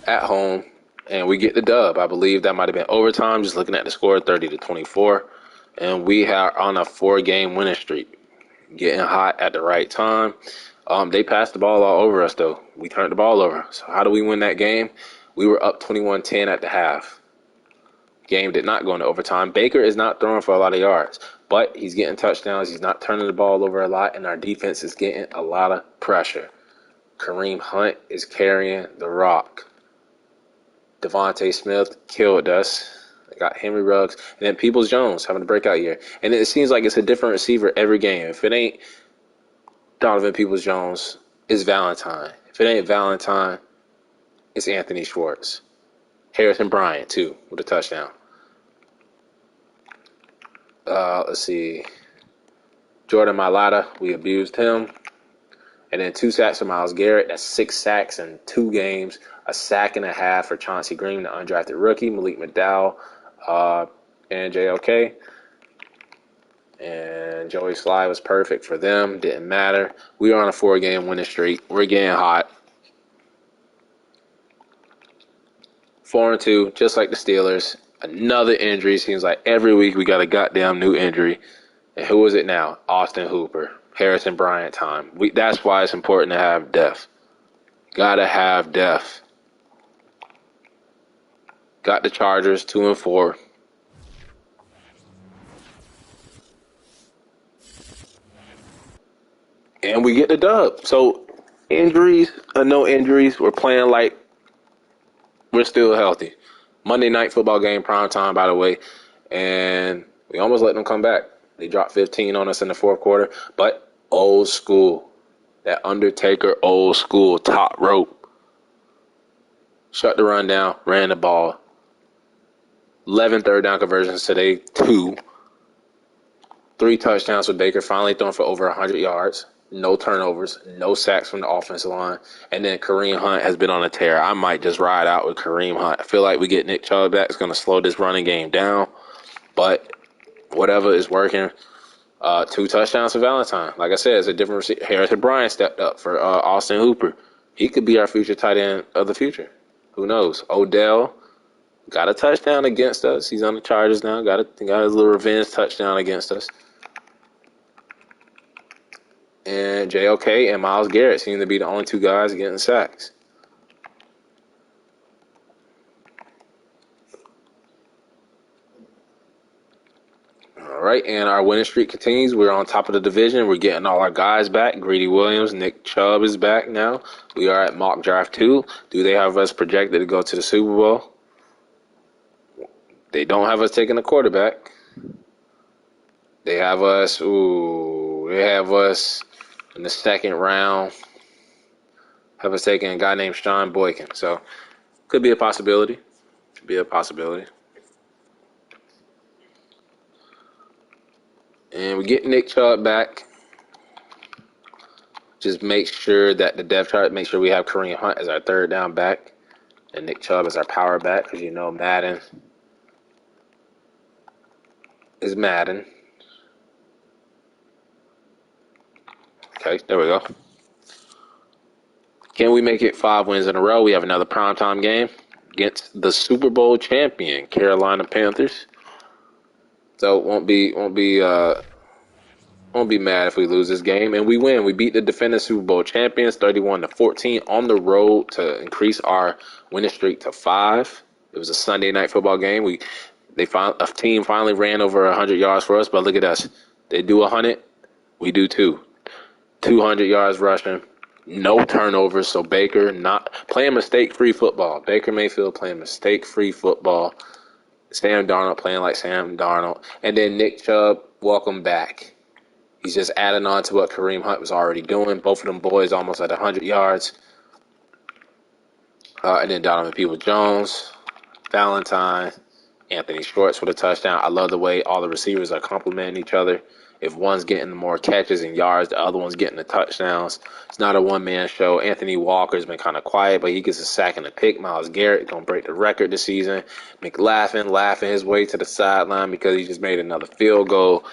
at home. And we get the dub. I believe that might have been overtime, just looking at the score, 30-24. And we are on a 4-game winning streak. Getting hot at the right time. They passed the ball all over us, though. We turned the ball over. So how do we win that game? We were up 21-10 at the half. Game did not go into overtime. Baker is not throwing for a lot of yards, but he's getting touchdowns. He's not turning the ball over a lot, and our defense is getting a lot of pressure. Kareem Hunt is carrying the rock. Devontae Smith killed us. They got Henry Ruggs, and then Peoples-Jones having a breakout year. And it seems like it's a different receiver every game. If it ain't Donovan Peoples-Jones, it's Valentine. If it ain't Valentine, it's Anthony Schwartz. Harrison Bryant, too, with a touchdown. Let's see. Jordan Mailata, we abused him. And then 2 sacks for Myles Garrett. That's 6 sacks in 2 games. A sack and a half for Chauncey Green, the undrafted rookie. Malik McDowell and JOK. And Joey Sly was perfect for them. Didn't matter. We are on a 4-game winning streak. We're getting hot. 4-2, just like the Steelers. Another injury. Seems like every week we got a goddamn new injury. And who is it now? Austin Hooper. Harrison Bryant time. That's why it's important to have depth. Gotta have depth. Got the Chargers 2-4. And we get the dub. So injuries or no injuries, we're playing like we're still healthy. Monday night football game, prime time, by the way. And we almost let them come back. They dropped 15 on us in the 4th quarter. But old school. That Undertaker old school top rope. Shut the run down. Ran the ball. 11 third down conversions today. 2. 3 touchdowns for Baker. Finally throwing for over 100 yards. No turnovers. No sacks from the offensive line. And then Kareem Hunt has been on a tear. I might just ride out with Kareem Hunt. I feel like we get Nick Chubb back. It's going to slow this running game down. But whatever is working. 2 touchdowns for Valentine. Like I said, it's a different receiver. Harrison Bryant stepped up for Austin Hooper. He could be our future tight end of the future. Who knows? Odell, Got a touchdown against us. He's on the Chargers now. Got his little revenge touchdown against us. And JOK and Myles Garrett seem to be the only two guys getting sacks. All right, and our winning streak continues. We're on top of the division. We're getting all our guys back. Greedy Williams, Nick Chubb is back now. We are at mock draft 2. Do they have us projected to go to the Super Bowl? They don't have us taking a quarterback. They have us in the second round. Have us taking a guy named Sean Boykin. So, could be a possibility. And we get Nick Chubb back. Just make sure that the depth chart, make sure we have Kareem Hunt as our third down back. And Nick Chubb as our power back. Because you know Madden is Madden. Okay, there we go. Can we make it 5 wins in a row? We have another primetime game against the Super Bowl champion, Carolina Panthers. So won't be mad if we lose this game. And we win. We beat the defending Super Bowl champions 31-14 on the road to increase our winning streak to 5. It was a Sunday night football game. A team finally ran over 100 yards for us, but look at us. They do 100, we do 2. 200 yards rushing, no turnovers. So Baker not playing mistake-free football. Baker Mayfield playing mistake-free football. Sam Darnold playing like Sam Darnold. And then Nick Chubb, welcome back. He's just adding on to what Kareem Hunt was already doing. Both of them boys almost at 100 yards. And then Donovan Peoples-Jones, Valentine, Anthony Schwartz for the touchdown. I love the way all the receivers are complimenting each other. If one's getting more catches and yards, the other one's getting the touchdowns. It's not a one-man show. Anthony Walker's been kind of quiet, but he gets a sack and a pick. Myles Garrett going to break the record this season. McLaughing laughing his way to the sideline because he just made another field goal.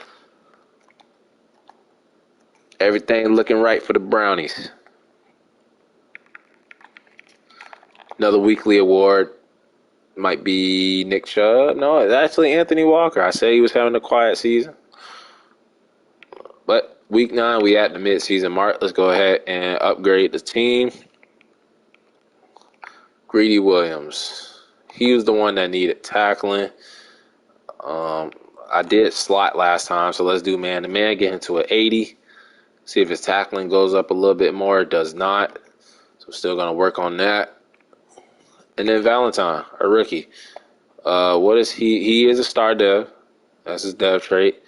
Everything looking right for the Brownies. Another weekly award might be Nick Chubb. No, it's actually Anthony Walker. I said he was having a quiet season. But week 9, we at the midseason mark. Let's go ahead and upgrade the team. Greedy Williams. He was the one that needed tackling. I did slot last time, so let's do man-to-man. Get into an 80. See if his tackling goes up a little bit more. It does not. So we're still going to work on that. And then Valentine, a rookie. What is he? He is a star dev. That's his dev trait.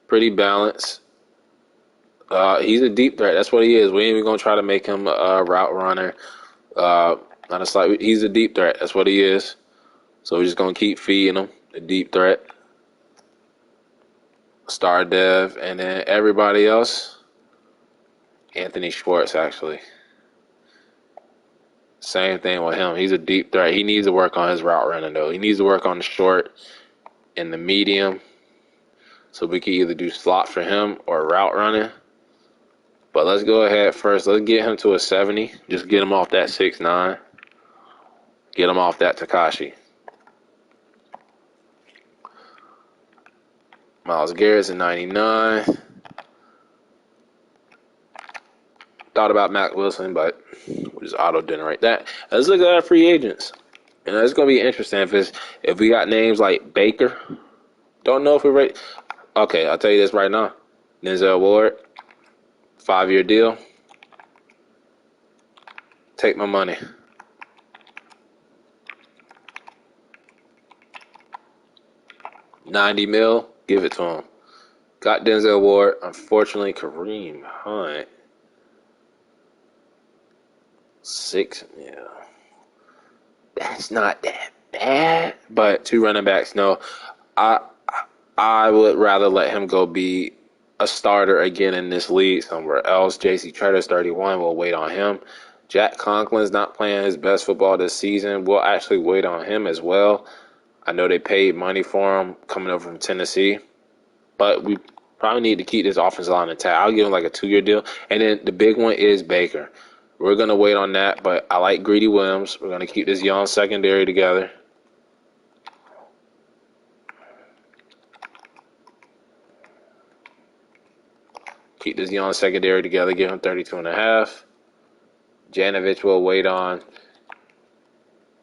Pretty balanced. He's a deep threat. That's what he is. We ain't even going to try to make him a route runner. He's a deep threat. That's what he is. So we're just going to keep feeding him. A deep threat. Star dev. And then everybody else. Anthony Schwartz, actually. Same thing with him. He's a deep threat. He needs to work on his route running, though. He needs to work on the short and the medium. So we can either do slot for him or route running. But let's go ahead first. Let's get him to a 70. Just get him off that 6'9". Get him off that Takashi. Myles Garrett's a 99. Thought about Mac Wilson, but we just auto-generate that. Let's look at our free agents. And it's going to be interesting if we got names like Baker. Don't know if we're ready. Okay, I'll tell you this right now. Denzel Ward, 5-year deal. Take my money. $90 million, give it to him. Got Denzel Ward. Unfortunately, Kareem Hunt. 6, yeah. That's not that bad. But 2 running backs, no. I would rather let him go be a starter again in this league somewhere else. J.C. Tretter's 31. We'll wait on him. Jack Conklin's not playing his best football this season. We'll actually wait on him as well. I know they paid money for him coming over from Tennessee. But we probably need to keep this offensive line intact. I'll give him like a 2-year deal. And then the big one is Baker. We're going to wait on that, but I like Greedy Williams. We're going to keep this young secondary together. Keep this young secondary together. Give him 32.5. Janovich will wait on.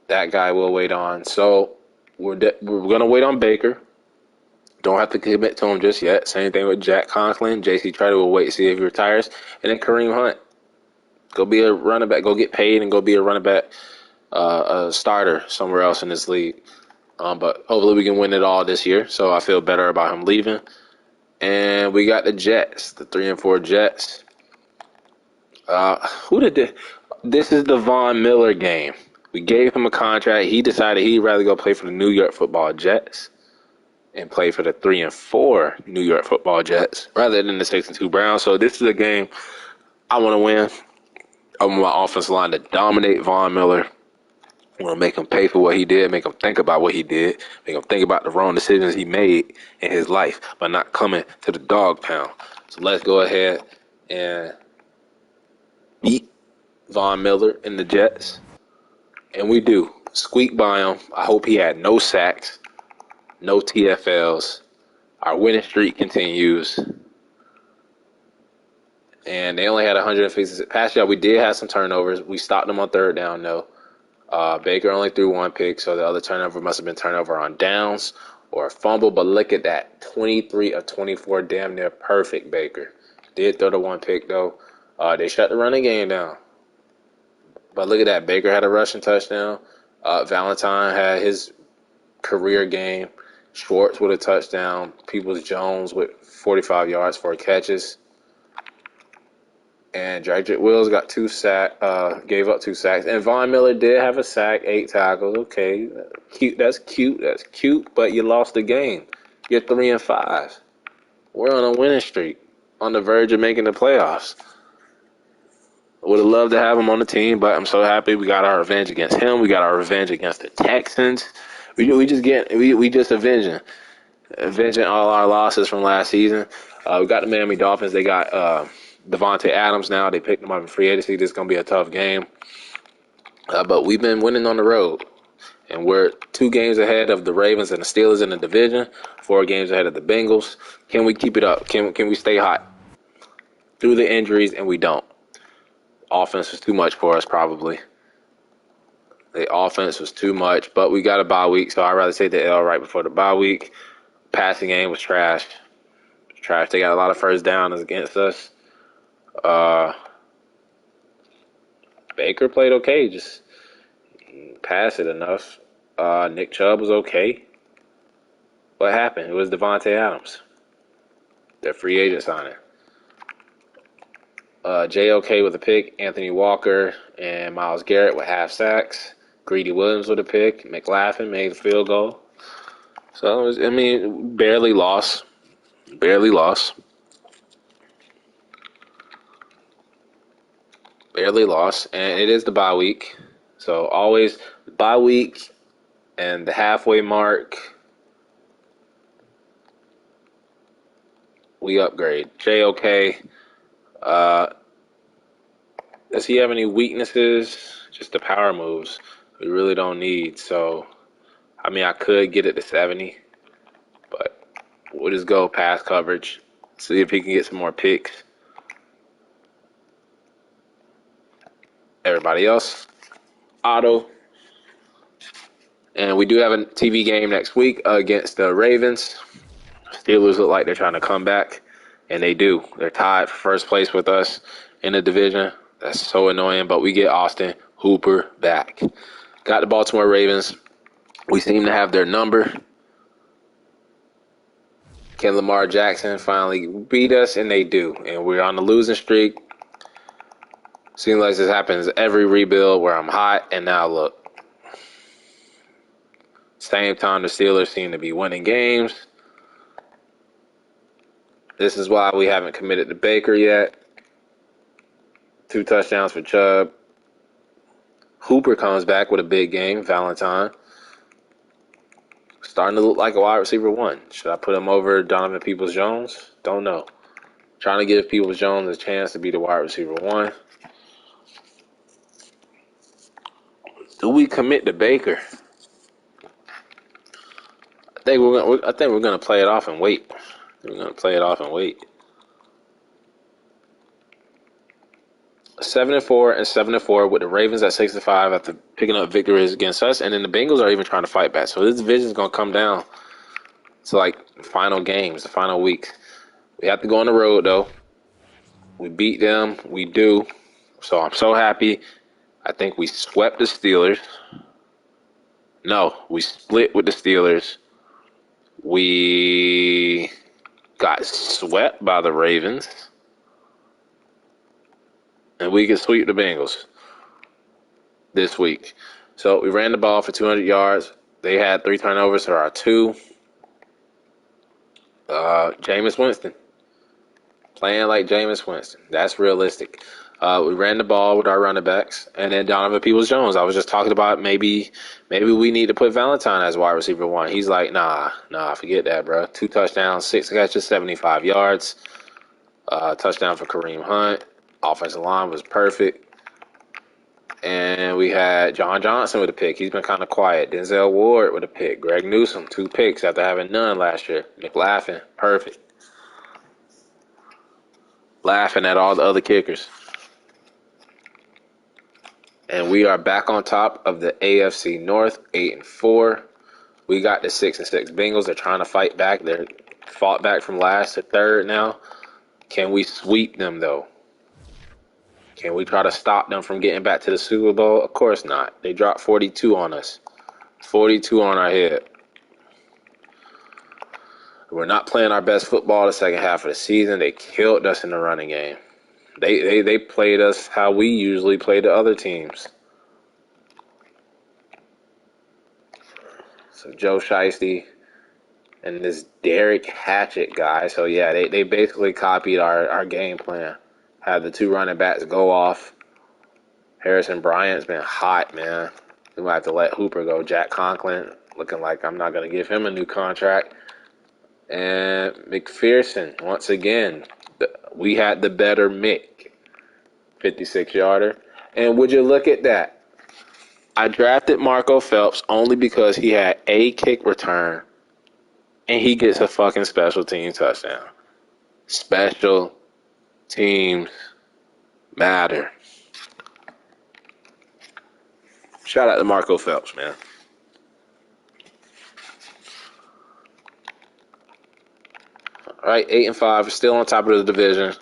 That guy will wait on. So we're going to wait on Baker. Don't have to commit to him just yet. Same thing with Jack Conklin. J.C. Tretter will wait to see if he retires. And then Kareem Hunt. Go be a running back. Go get paid and go be a running back, a starter somewhere else in this league. But hopefully we can win it all this year. So I feel better about him leaving. And we got the Jets, the 3-4 Jets. This is the Von Miller game. We gave him a contract. He decided he'd rather go play for the New York Football Jets and play for the 3-4 New York Football Jets rather than the 6-2 Browns. So this is a game I want to win. I want my offensive line to dominate Von Miller. I want to make him pay for what he did, make him think about what he did, make him think about the wrong decisions he made in his life by not coming to the dog pound. So let's go ahead and beat Von Miller and the Jets. And we do. Squeak by him. I hope he had no sacks, no TFLs. Our winning streak continues. And they only had 156 pass yards. We did have some turnovers. We stopped them on third down, though. Baker only threw one pick, so the other turnover must have been turnover on downs or a fumble. But look at that. 23 of 24, damn near perfect, Baker. Did throw the one pick, though. They shut the running game down. But look at that. Baker had a rushing touchdown. Valentine had his career game. Schwartz with a touchdown. Peoples-Jones with 45 yards, 4 catches. And Jedrick Wills got 2 sacks, gave up 2 sacks. And Von Miller did have a sack, 8 tackles. Okay, cute. That's cute. But you lost the game. You're 3-5. We're on a winning streak, on the verge of making the playoffs. Would have loved to have him on the team, but I'm so happy we got our revenge against him. We got our revenge against the Texans. We just avenging all our losses from last season. We got the Miami Dolphins. They got Devontae Adams now. They picked him up in free agency. This is going to be a tough game. But we've been winning on the road. And we're 2 games ahead of the Ravens and the Steelers in the division, 4 games ahead of the Bengals. Can we keep it up? Can we stay hot through the injuries? And we don't. Offense was too much for us, probably. The offense was too much, but we got a bye week, so I'd rather take the L right before the bye week. Passing game was trash. They got a lot of first downs against us. Baker played okay, just pass it enough. Nick Chubb was okay. What happened? It was Devontae Adams. Their free agent signing. JOK with a pick. Anthony Walker and Myles Garrett with half sacks. Greedy Williams with a pick. McLaughlin made the field goal. So, barely lost. Barely lost. And it is the bye week. So, always bye week and the halfway mark, we upgrade. JOK. Does he have any weaknesses? Just the power moves. We really don't need. So, I could get it to 70. But we'll just go pass coverage. See if he can get some more picks. Everybody else, auto. And we do have a TV game next week against the Ravens. Steelers look like they're trying to come back. And they do. They're tied for first place with us in the division. That's so annoying, but we get Austin Hooper back. Got the Baltimore Ravens. We seem to have their number. Can Lamar Jackson finally beat us? And they do. And we're on the losing streak. Seems like this happens every rebuild where I'm hot, and now look. Same time the Steelers seem to be winning games. This is why we haven't committed to Baker yet. 2 touchdowns for Chubb. Hooper comes back with a big game, Valentine. Starting to look like a wide receiver 1. Should I put him over Donovan Peoples-Jones? Don't know. Trying to give Peoples-Jones a chance to be the wide receiver 1. Do we commit to Baker? I think we're gonna play it off and wait. We're gonna play it off and wait. 7-4 and 7-4 with the Ravens at 6-5 after picking up victories against us, and then the Bengals are even trying to fight back. So this division is going to come down to like final games, the final week. We have to go on the road though. We beat them. We do. So I'm so happy. I think we swept the Steelers. No, we split with the Steelers. We got swept by the Ravens. And we can sweep the Bengals this week. So we ran the ball for 200 yards. They had 3 turnovers to our 2. Jameis Winston. Playing like Jameis Winston. That's realistic. We ran the ball with our running backs. And then Donovan Peoples-Jones. I was just talking about maybe we need to put Valentine as wide receiver 1. He's like, nah, forget that, bro. 2 touchdowns, 6 catches, 75 yards. Touchdown for Kareem Hunt. Offensive line was perfect. And we had John Johnson with a pick. He's been kind of quiet. Denzel Ward with a pick. Greg Newsome, 2 picks after having none last year. McLaughlin, perfect. Laughing at all the other kickers. And we are back on top of the AFC North, 8-4. We got the 6-6 Bengals. They're trying to fight back. They're fought back from last to third now. Can we sweep them, though? Can we try to stop them from getting back to the Super Bowl? Of course not. They dropped 42 on us. 42 on our head. We're not playing our best football the second half of the season. They killed us in the running game. They played us how we usually play the other teams. So Joe Shiesty and this Derek Hatchett guy. So, yeah, they basically copied our game plan. Had the 2 running backs go off. Harrison Bryant's been hot, man. We might have to let Hooper go. Jack Conklin looking like I'm not going to give him a new contract. And McPherson, once again, we had the better Mick. 56-yarder. And would you look at that? I drafted Marco Phelps only because he had a kick return. And he gets a fucking special team touchdown. Special teams matter. Shout out to Marco Phelps, man. All right, 8-5. We're still on top of the division.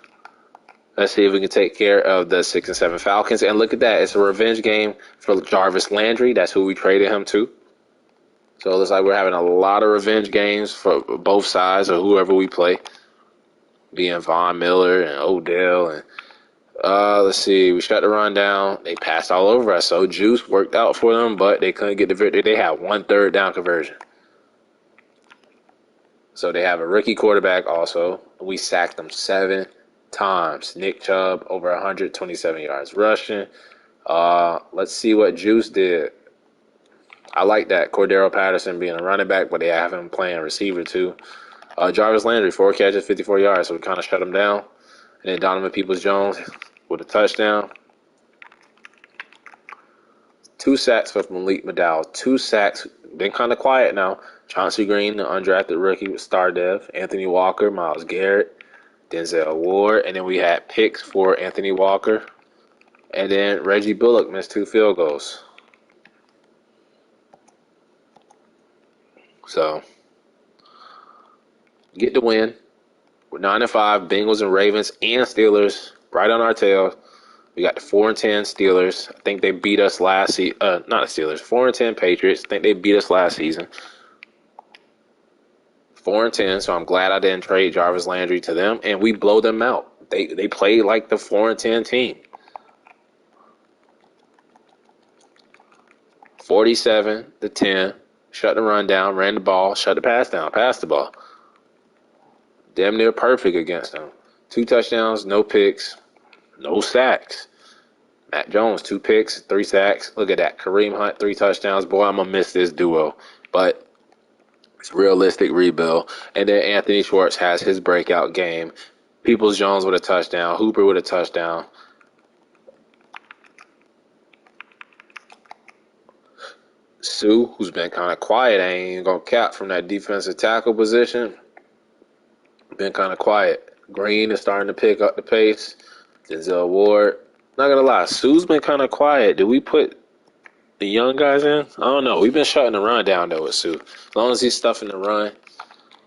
Let's see if we can take care of the 6-7 Falcons. And look at that. It's a revenge game for Jarvis Landry. That's who we traded him to. So it looks like we're having a lot of revenge games for both sides or whoever we play. Being Von Miller and Odell. And let's see. We shut the run down. They passed all over us. So Juice worked out for them, but they couldn't get the victory. They had 1 third down conversion. So they have a rookie quarterback also. We sacked them 7 times. Nick Chubb, over 127 yards rushing. Let's see what Juice did. I like that. Cordero Patterson being a running back, but they have him playing receiver too. Jarvis Landry, 4 catches, 54 yards. So we kind of shut him down. And then Donovan Peoples-Jones with a touchdown. 2 sacks for Malik McDowell. 2 sacks. Been kind of quiet now. Chauncey Green, the undrafted rookie with Star Dev. Anthony Walker, Myles Garrett, Denzel Ward. And then we had picks for Anthony Walker. And then Reggie Bullock missed 2 field goals. So, get the win. We're 9-5. Bengals and Ravens and Steelers right on our tail. We got the 4-10 Steelers. I think they beat us last season. Not the Steelers. 4-10 Patriots. I think they beat us last season. 4-10. So I'm glad I didn't trade Jarvis Landry to them, and we blow them out. They play like the 4-10 team. 47-10. Shut the run down. Ran the ball. Shut the pass down. Passed the ball. Damn near perfect against them. 2 touchdowns. No picks. No sacks. Matt Jones, 2 picks, 3 sacks. Look at that. Kareem Hunt, 3 touchdowns. Boy, I'm going to miss this duo. But it's a realistic rebuild. And then Anthony Schwartz has his breakout game. Peoples-Jones with a touchdown. Hooper with a touchdown. Sue, who's been kind of quiet, I ain't going to cap from that defensive tackle position. Been kind of quiet. Green is starting to pick up the pace. Denzel Ward. Not gonna lie, Sue's been kind of quiet. Did we put the young guys in? I don't know. We've been shutting the run down though with Sue. As long as he's stuffing the run.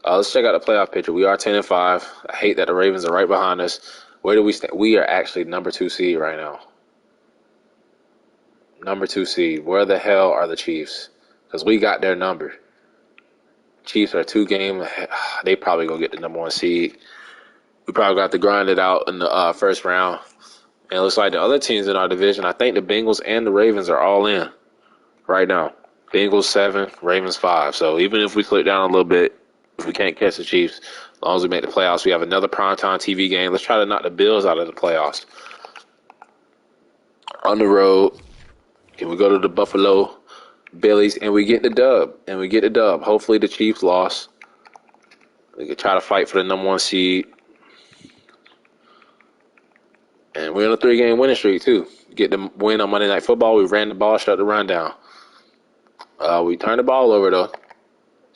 Let's check out the playoff picture. We are 10-5. I hate that the Ravens are right behind us. Where do we stand? We are actually number 2 seed right now. Number 2 seed. Where the hell are the Chiefs? Because we got their number. Chiefs are 2 games. They probably gonna get the number 1 seed. We probably got to grind it out in the first round. And it looks like the other teams in our division, I think the Bengals and the Ravens are all in right now. Bengals 7, Ravens 5. So even if we slip down a little bit, if we can't catch the Chiefs, as long as we make the playoffs, we have another primetime TV game. Let's try to knock the Bills out of the playoffs. On the road, can we go to the Buffalo Billies and we get the dub? Hopefully the Chiefs lost. We could try to fight for the number 1 seed. And we're on a 3-game winning streak, too. Get the win on Monday Night Football. We ran the ball, shut the run down. We turned the ball over, though.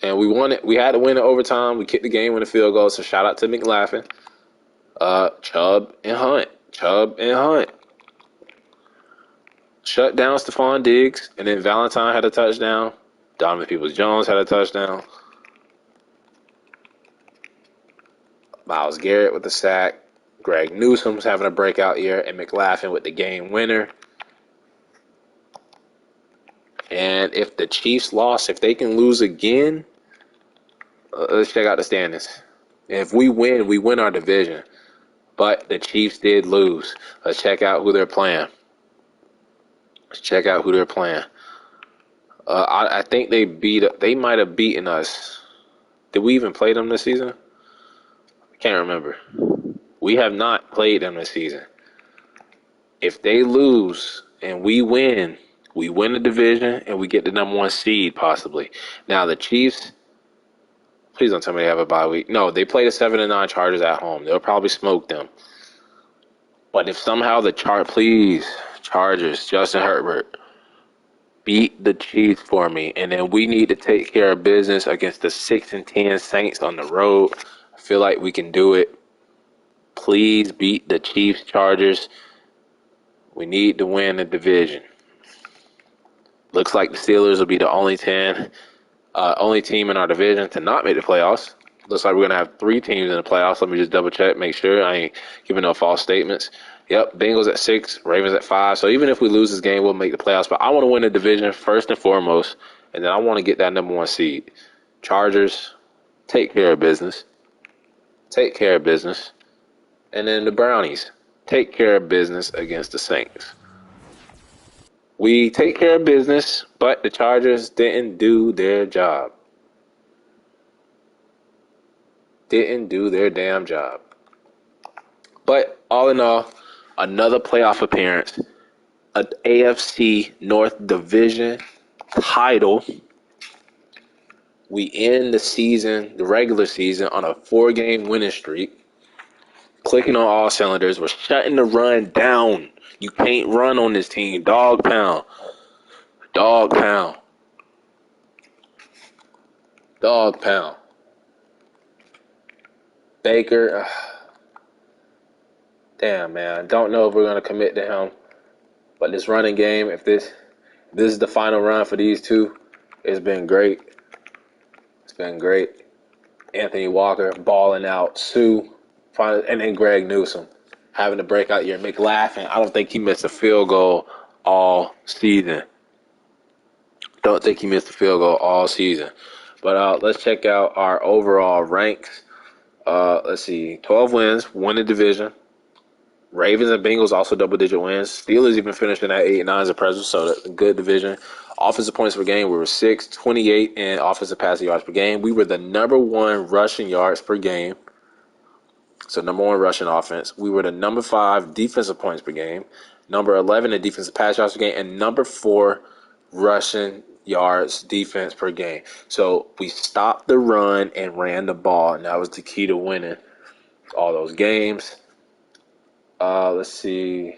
And we won it. We had to win it overtime. We kicked the game with a field goal, so shout out to McLaughlin. Chubb and Hunt. Shut down Stephon Diggs, and then Valentine had a touchdown. Donovan Peoples-Jones had a touchdown. Myles Garrett with the sack. Greg Newsome's having a breakout year, and McLaughlin with the game winner. And if the Chiefs lost, if they can lose again, let's check out the standings. If we win our division. But the Chiefs did lose. Let's check out who they're playing. I think they might have beaten us. Did we even play them this season? I can't remember. We have not played them this season. If they lose and we win the division and we get the number 1 seed possibly. Now the Chiefs, please don't tell me they have a bye week. No, they play the 7-9 Chargers at home. They'll probably smoke them. But if somehow Chargers, Justin Herbert, beat the Chiefs for me, and then we need to take care of business against the 6-10 Saints on the road. I feel like we can do it. Please beat the Chiefs, Chargers. We need to win the division. Looks like the Steelers will be the only team in our division to not make the playoffs. Looks like we're going to have 3 teams in the playoffs. Let me just double check, make sure I ain't giving no false statements. Yep, Bengals at 6, Ravens at 5. So even if we lose this game, we'll make the playoffs. But I want to win the division first and foremost, and then I want to get that number 1 seed. Chargers, take care of business. And then the Brownies, take care of business against the Saints. We take care of business, but the Chargers didn't do their job. Didn't do their damn job. But all in all, another playoff appearance, an AFC North Division title. We end the regular season, on a 4-game winning streak. Clicking on all cylinders. We're shutting the run down. You can't run on this team. Dog pound. Baker. Damn, man. Don't know if we're going to commit to him. But this running game, if this is the final run for these two, it's been great. Anthony Walker balling out. Sue. And then Greg Newsome having a breakout year. McLaughlin, I don't think he missed a field goal all season. But let's check out our overall ranks. Let's see. 12 wins, won the division. Ravens and Bengals also double-digit wins. Steelers even finishing at 8-9 as a present, so that's a good division. Offensive points per game, we were 628 in offensive passing yards per game. We were the number 1 rushing yards per game. So number 1 rushing offense. We were the number 5 defensive points per game, number 11 in defensive pass yards per game, and number 4 rushing yards defense per game. So we stopped the run and ran the ball, and that was the key to winning all those games. Let's see.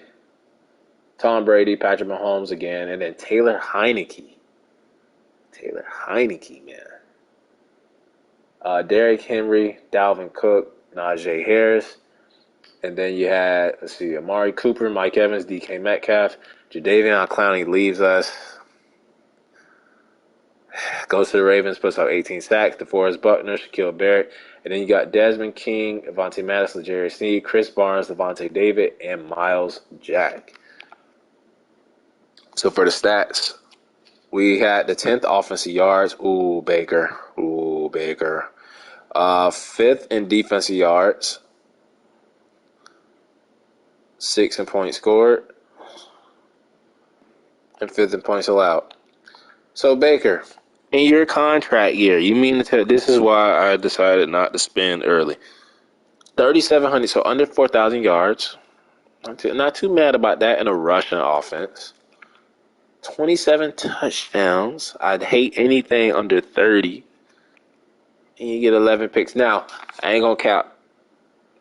Tom Brady, Patrick Mahomes again, and then Taylor Heineke. Man. Derrick Henry, Dalvin Cook, Najee Harris. And then you had, let's see, Amari Cooper, Mike Evans, DK Metcalf. Jadeveon Clowney leaves us. Goes to the Ravens, puts up 18 sacks. DeForest Buckner, Shaquille Barrett. And then you got Desmond King, Avonte Madison, Jerry Sneed, Chris Barnes, Levante David, and Miles Jack. So for the stats, we had the 10th offensive yards. Ooh, Baker. Ooh, Baker. 5th in defensive yards. 6th in points scored. And 5th in points allowed. So, Baker, in your contract year, you mean to tell, this is why I decided not to spend early. 3,700, so under 4,000 yards. Not too mad about that in a rushing offense. 27 touchdowns. I'd hate anything under 30. And you get 11 picks. Now, I ain't going to count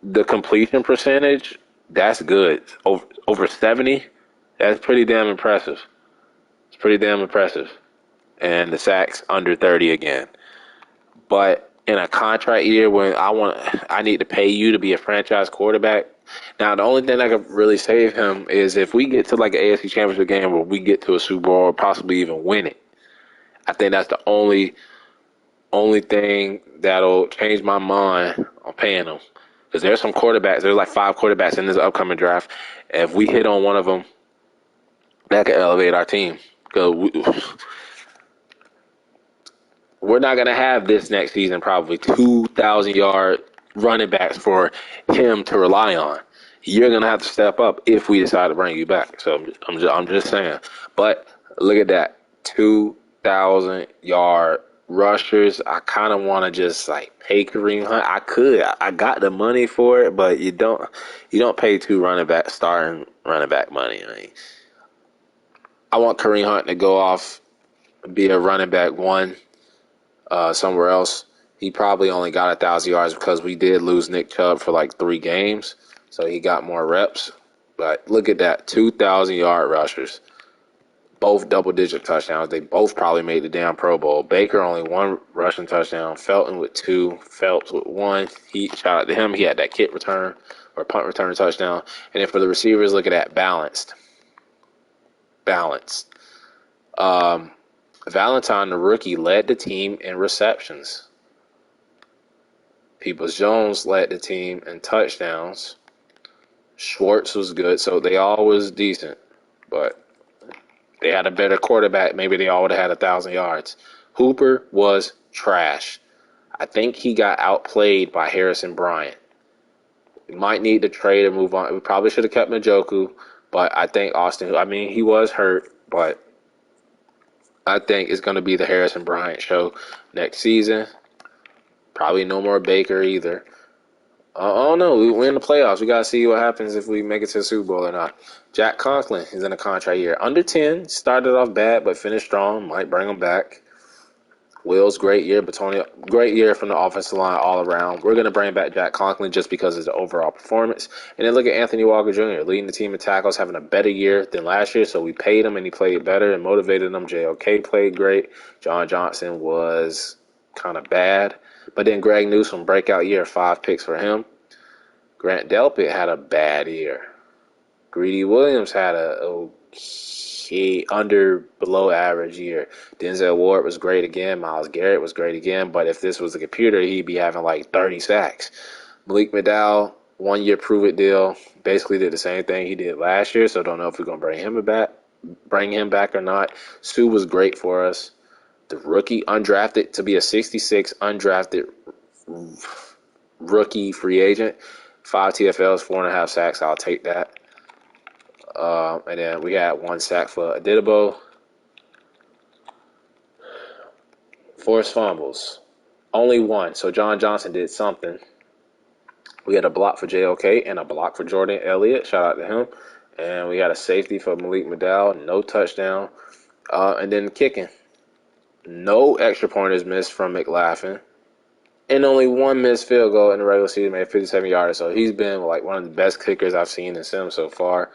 the completion percentage. That's good. Over 70, that's pretty damn impressive. It's pretty damn impressive. And the sacks under 30 again. But in a contract year when I need to pay you to be a franchise quarterback. Now, the only thing that could really save him is if we get to like an AFC Championship game where we get to a Super Bowl or possibly even win it. I think that's the only thing that'll change my mind on paying him. Because there's some quarterbacks, there's like 5 quarterbacks in this upcoming draft. If we hit on one of them, that could elevate our team. Because we're not going to have this next season probably 2,000-yard running backs for him to rely on. You're going to have to step up if we decide to bring you back. So I'm just saying. But look at that. 2,000-yard rushers. I kind of want to just like pay Kareem Hunt. I could. I got the money for it, but you don't pay 2 starting running back money. I want Kareem Hunt to go off, be a running back 1 somewhere else. He probably only got 1,000 yards because we did lose Nick Chubb for like 3 games, so he got more reps. But look at that, 2,000-yard rushers, both double-digit touchdowns. They both probably made the damn Pro Bowl. Baker only 1 rushing touchdown, Felton with 2, Phelps with 1. Shout out to him. He had that kick return or punt return touchdown. And then for the receivers, look at that, balanced. Valentine, the rookie, led the team in receptions. Peoples-Jones led the team in touchdowns. Schwartz was good, so they all was decent. But they had a better quarterback. Maybe they all would have had 1,000 yards. Hooper was trash. I think he got outplayed by Harrison Bryant. We might need to trade and move on. We probably should have kept Njoku, but I think he was hurt, but I think it's going to be the Harrison Bryant show next season. Probably no more Baker either. I don't know. We're in the playoffs. We got to see what happens if we make it to the Super Bowl or not. Jack Conklin is in a contract year. Under 10. Started off bad, but finished strong. Might bring him back. Will's great year. Batonio, great year from the offensive line all around. We're going to bring back Jack Conklin just because of the overall performance. And then look at Anthony Walker Jr. leading the team in tackles, having a better year than last year. So we paid him, and he played better and motivated him. JOK played great. John Johnson was kind of bad. But then Greg Newsome, breakout year, 5 picks for him. Grant Delpit had a bad year. Greedy Williams had below average year. Denzel Ward was great again. Myles Garrett was great again. But if this was a computer, he'd be having like 30 sacks. Malik McDowell, 1-year prove-it deal. Basically did the same thing he did last year. So don't know if we're going to bring him back or not. Sue was great for us. The rookie undrafted to be a 66 undrafted rookie free agent. 5 TFLs, 4.5 sacks. I'll take that. And then we had 1 sack for Adidabo. Forced fumbles. Only 1. So John Johnson did something. We had a block for JOK and a block for Jordan Elliott. Shout out to him. And we had a safety for Malik McDowell. No touchdown. And then kicking. No extra pointers missed from McLaughlin. And only 1 missed field goal in the regular season, made 57-yarder. So he's been like one of the best kickers I've seen in Sim so far.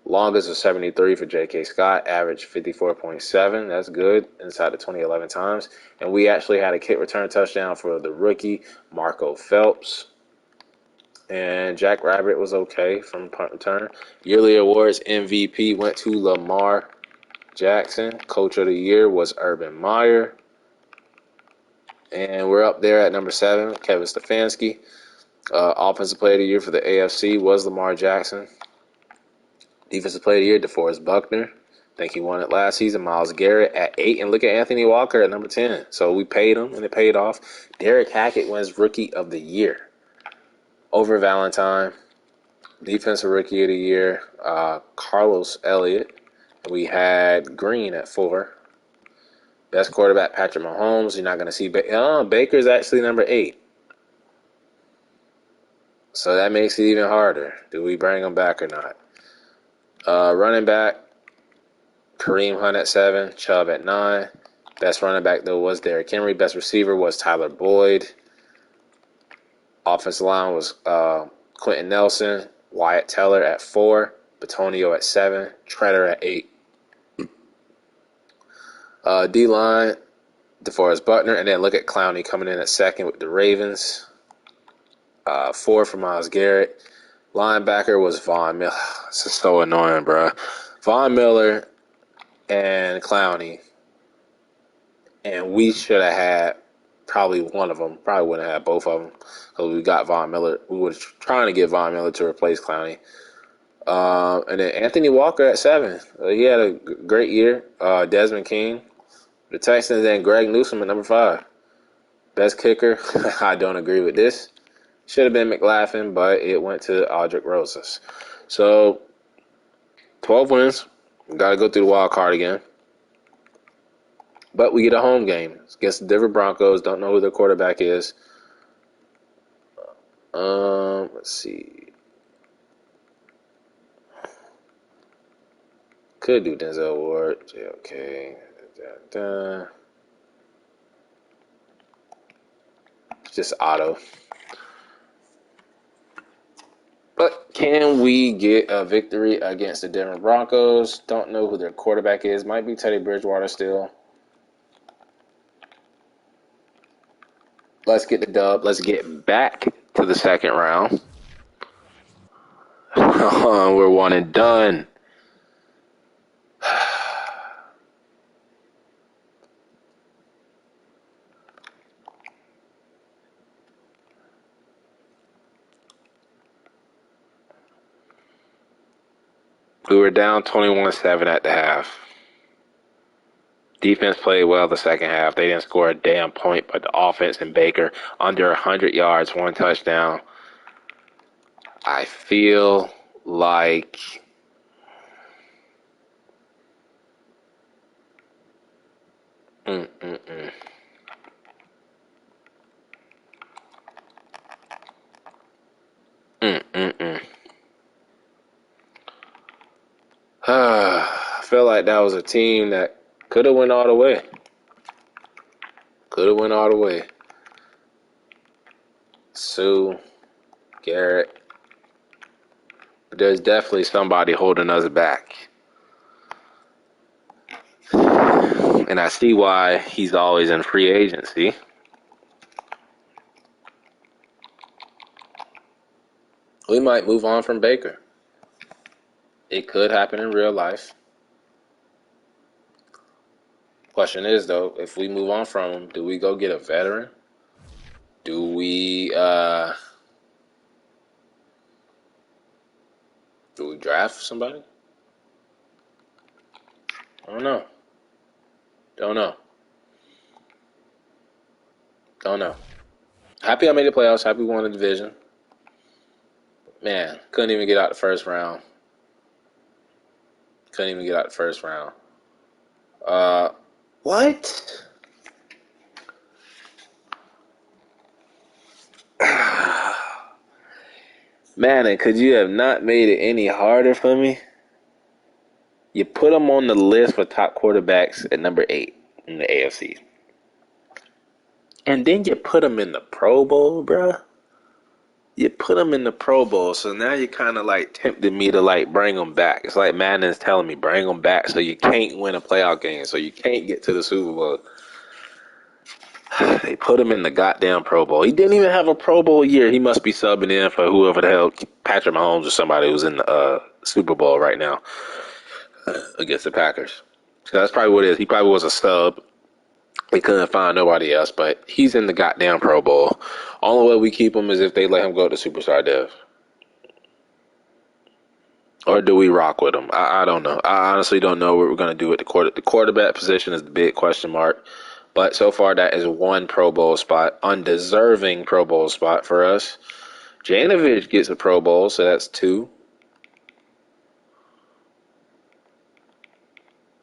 Longest was 73 for J.K. Scott, average 54.7. That's good inside the 2011 times. And we actually had a kick return touchdown for the rookie, Marco Phelps. And Jack Rabbit was okay from punt return. Yearly awards MVP went to Lamar Jackson. Coach of the year was Urban Meyer. And we're up there at number 7, Kevin Stefanski. Offensive player of the year for the AFC was Lamar Jackson. Defensive player of the year, DeForest Buckner. I think he won it last season. Myles Garrett at 8. And look at Anthony Walker at number 10. So we paid him, and it paid off. Derek Hackett wins Rookie of the Year over Valentine. Defensive Rookie of the Year, Carlos Elliott. We had Green at 4. Best quarterback, Patrick Mahomes. You're not going to see Baker's actually number 8. So that makes it even harder. Do we bring him back or not? Running back, Kareem Hunt at 7. Chubb at 9. Best running back, though, was Derrick Henry. Best receiver was Tyler Boyd. Offensive line was Quentin Nelson. Wyatt Teller at 4. Batonio at 7. Treader at 8. D-line, DeForest Buckner. And then look at Clowney coming in at 2nd with the Ravens. 4 for Myles Garrett. Linebacker was Von Miller. This is so annoying, bro. Von Miller and Clowney. And we should have had probably one of them. Probably wouldn't have had both of them. Because we got Von Miller. We were trying to get Von Miller to replace Clowney. And then Anthony Walker at 7. He had a great year. Desmond King. The Texans, and Greg Newsome at number 5. Best kicker. I don't agree with this. Should have been McLaughlin, but it went to Aldrick Rosas. So, 12 wins. Got to go through the wild card again. But we get a home game against the Denver Broncos. Don't know who their quarterback is. Let's see. Could do Denzel Ward. JLK. Just auto. But can we get a victory against the Denver Broncos? Don't know who their quarterback is. Might be Teddy Bridgewater still. Let's get the dub. Let's get back to the second round. We're one and done. We were down 21-7 at the half. Defense played well the second half. They didn't score a damn point, but the offense and Baker under 100 yards, 1 touchdown. I feel like I feel like that was a team that could have went all the way. Could have went all the way. Sue, Garrett. But there's definitely somebody holding us back. And I see why he's always in free agency. We might move on from Baker. It could happen in real life. Question is, though, if we move on from him, do we go get a veteran? Do we draft somebody? I don't know. Don't know. Happy I made the playoffs. Happy we won the division. Man, couldn't even get out the first round. What? Man, and could you have not made it any harder for me? You put him on the list for top quarterbacks at number 8 in the AFC. And then you put him in the Pro Bowl, bruh. You put him in the Pro Bowl, so now you kind of like tempted me to like bring him back. It's like Madden's telling me bring him back so you can't win a playoff game, so you can't get to the Super Bowl. They put him in the goddamn Pro Bowl. He didn't even have a Pro Bowl year. He must be subbing in for whoever the hell, Patrick Mahomes or somebody who's in the Super Bowl right now against the Packers. So that's probably what it is. He probably was a sub. They couldn't find nobody else, but he's in the goddamn Pro Bowl. Only way we keep him is if they let him go to Superstar Dev. Or do we rock with him? I don't know. I honestly don't know what we're going to do with the quarterback position is the big question mark. But so far, that is one Pro Bowl spot, undeserving Pro Bowl spot for us. Janovich gets a Pro Bowl, so that's 2.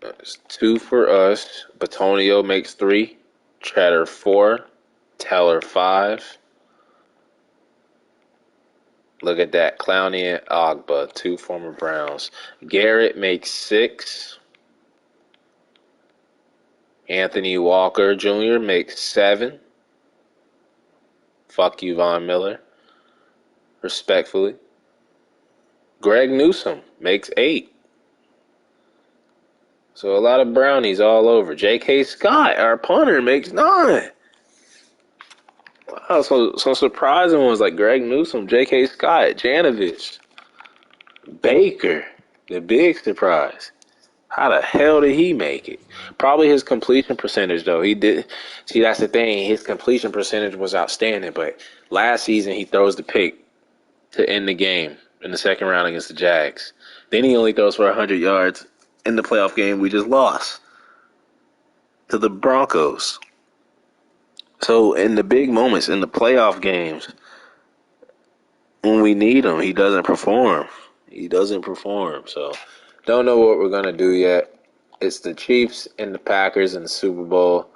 That's 2 for us. Batonio makes 3. Cheddar 4. Teller 5. Look at that. Clowney and Ogba, 2 former Browns. Garrett makes 6. Anthony Walker Jr. makes 7. Fuck you, Von Miller. Respectfully. Greg Newsome makes 8. So a lot of brownies all over. J.K. Scott, our punter, makes 9. Wow, so some surprising ones like Greg Newsome, J.K. Scott, Janovich, Baker, the big surprise. How the hell did he make it? Probably his completion percentage, though. He did. See, that's the thing. His completion percentage was outstanding, but last season he throws the pick to end the game in the second round against the Jags. Then he only throws for 100 yards in the playoff game we just lost to the Broncos. So in the big moments, in the playoff games, when we need him, he doesn't perform. He doesn't perform. So don't know what we're going to do yet. It's the Chiefs and the Packers in the Super Bowl.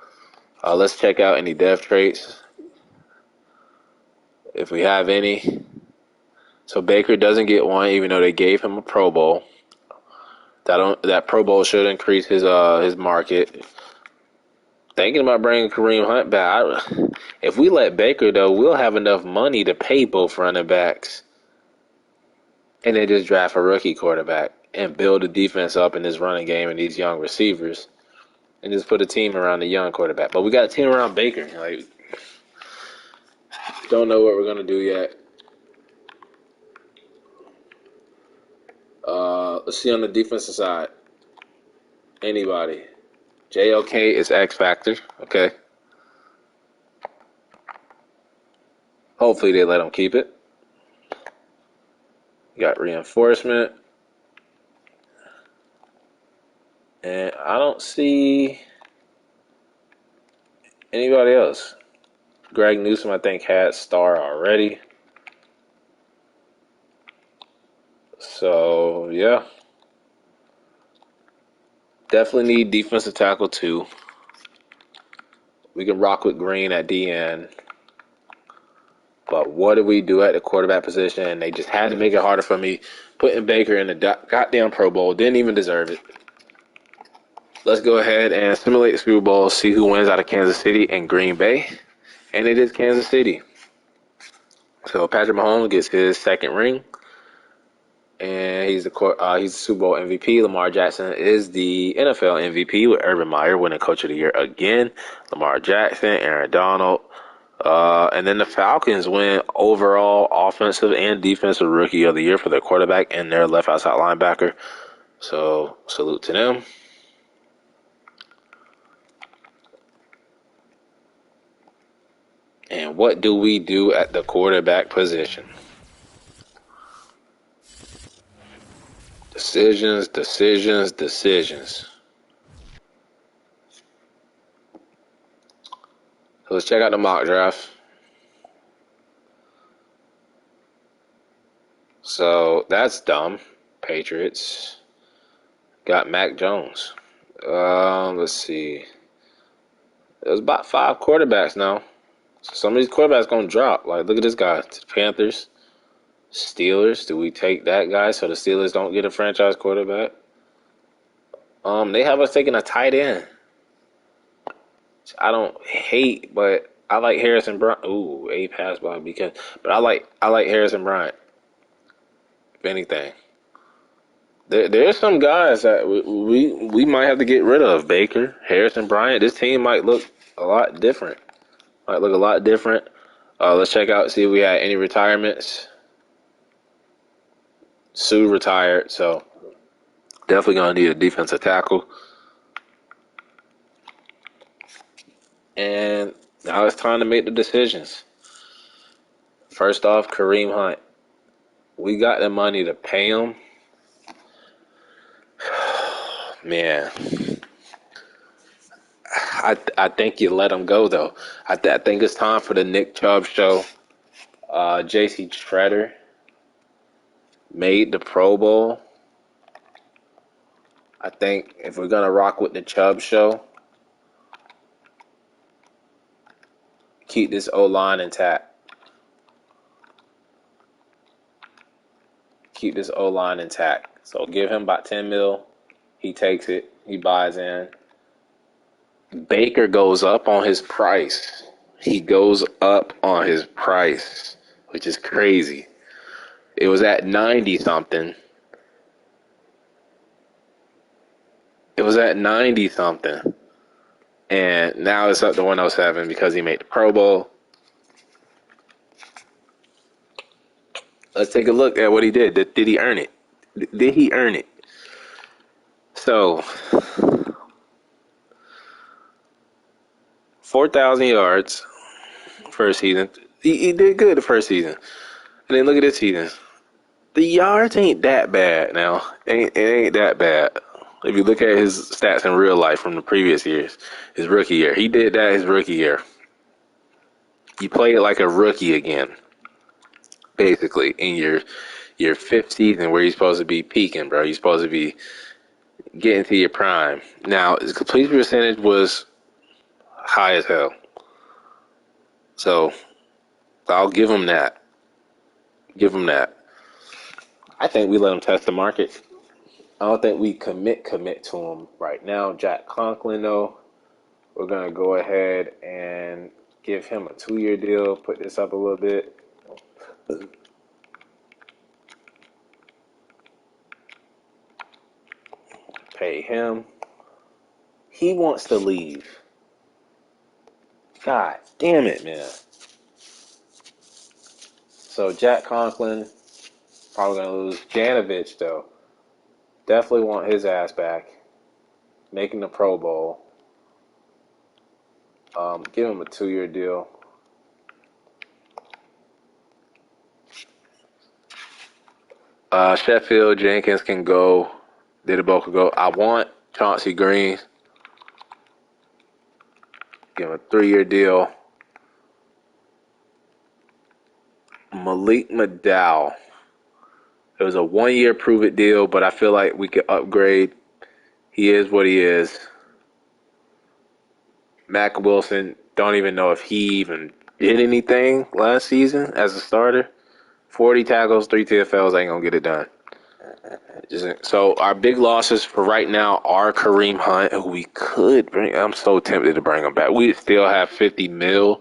Let's check out any dev traits, if we have any. So Baker doesn't get one, even though they gave him a Pro Bowl. That Pro Bowl should increase his market. Thinking about bringing Kareem Hunt back. If we let Baker, though, we'll have enough money to pay both running backs. And then just draft a rookie quarterback and build a defense up in this running game and these young receivers. And just put a team around the young quarterback. But we got a team around Baker. Like, don't know what we're going to do yet. Let's see on the defensive side. Anybody. JOK is X Factor. Okay. Hopefully they let him keep it. Got reinforcement. And I don't see anybody else. Greg Newsome, I think, had star already. So, yeah. Definitely need defensive tackle, too. We can rock with Green at DN. But what do we do at the quarterback position? They just had to make it harder for me. Putting Baker in the goddamn Pro Bowl. Didn't even deserve it. Let's go ahead and simulate the Super Bowl. See who wins out of Kansas City and Green Bay. And it is Kansas City. So Patrick Mahomes gets his second ring. And he's the Super Bowl MVP. Lamar Jackson is the NFL MVP with Urban Meyer winning Coach of the Year again. Lamar Jackson, Aaron Donald. And then the Falcons win overall offensive and defensive rookie of the year for their quarterback and their left outside linebacker. So salute to them. And what do we do at the quarterback position? Decisions. So let's check out the mock draft. So that's dumb. Patriots got Mac Jones. Let's see. There's about 5 quarterbacks now. So some of these quarterbacks going to drop. Like, look at this guy. Panthers. Steelers. Do we take that guy so the Steelers don't get a franchise quarterback? They have us taking a tight end. I don't hate, but I like Harrison Bryant. Ooh, a pass by because, but I like Harrison Bryant. If anything, there's some guys that we might have to get rid of. Baker, Harrison Bryant. This team might look a lot different. Might look a lot different. Let's check out, see if we had any retirements. Sue retired, so definitely going to need a defensive tackle. And now it's time to make the decisions. First off, Kareem Hunt. We got the money to pay him. Man, I think you let him go, though. I think it's time for the Nick Chubb show. J.C. Treader made the Pro Bowl. I think if we're going to rock with the Chubb show, keep this O-line intact. Keep this O-line intact. So give him about 10 mil. He takes it. He buys in. Baker goes up on his price. He goes up on his price, which is crazy. It was at 90 something. It was at 90 something. And now it's up to 107 because he made the Pro Bowl. Let's take a look at what he did. Did he earn it? Did he earn it? So, 4,000 yards first season. He did good the first season. And then look at this season. The yards ain't that bad now. It ain't that bad. If you look at his stats in real life from the previous years, his rookie year, he did that his rookie year. You play it like a rookie again, basically, in your fifth season where you're supposed to be peaking, bro. You're supposed to be getting to your prime. Now, his completion percentage was high as hell. So, I'll give him that. Give him that. I think we let him test the market. I don't think we commit to him right now. Jack Conklin, though, we're going to go ahead and give him a 2-year deal. Put this up a little bit. Pay him. He wants to leave. God damn it, man. So Jack Conklin, probably going to lose. Janovich, though, definitely want his ass back. Making the Pro Bowl. Give him a 2-year deal. Sheffield Jenkins can go. Didabo can go. I want Chauncey Green. Give him a 3-year deal. Malik McDowell. It was a 1-year prove-it deal, but I feel like we could upgrade. He is what he is. Mac Wilson, don't even know if he even did anything last season as a starter. 40 tackles, 3 TFLs, ain't going to get it done. So our big losses for right now are Kareem Hunt, who we could bring. I'm so tempted to bring him back. We still have 50 mil.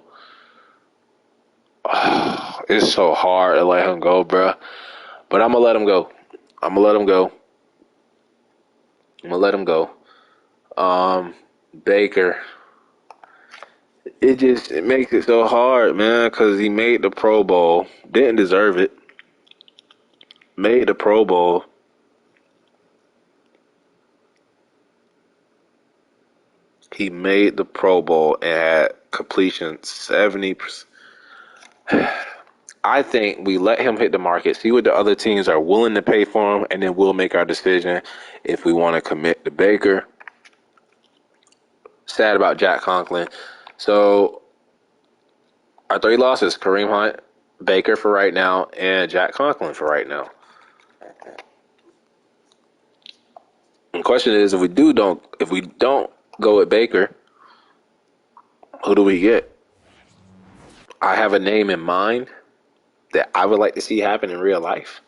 Oh, it's so hard to let him go, bro. But I'm going to let him go. I'm going to let him go. Baker. It makes it so hard, man, because he made the Pro Bowl. Didn't deserve it. Made the Pro Bowl. He made the Pro Bowl and had completion 70%. I think we let him hit the market, see what the other teams are willing to pay for him, and then we'll make our decision if we want to commit to Baker. Sad about Jack Conklin. So our 3 losses, Kareem Hunt, Baker for right now, and Jack Conklin for right now. The question is, if we don't go with Baker, who do we get? I have a name in mind that I would like to see happen in real life.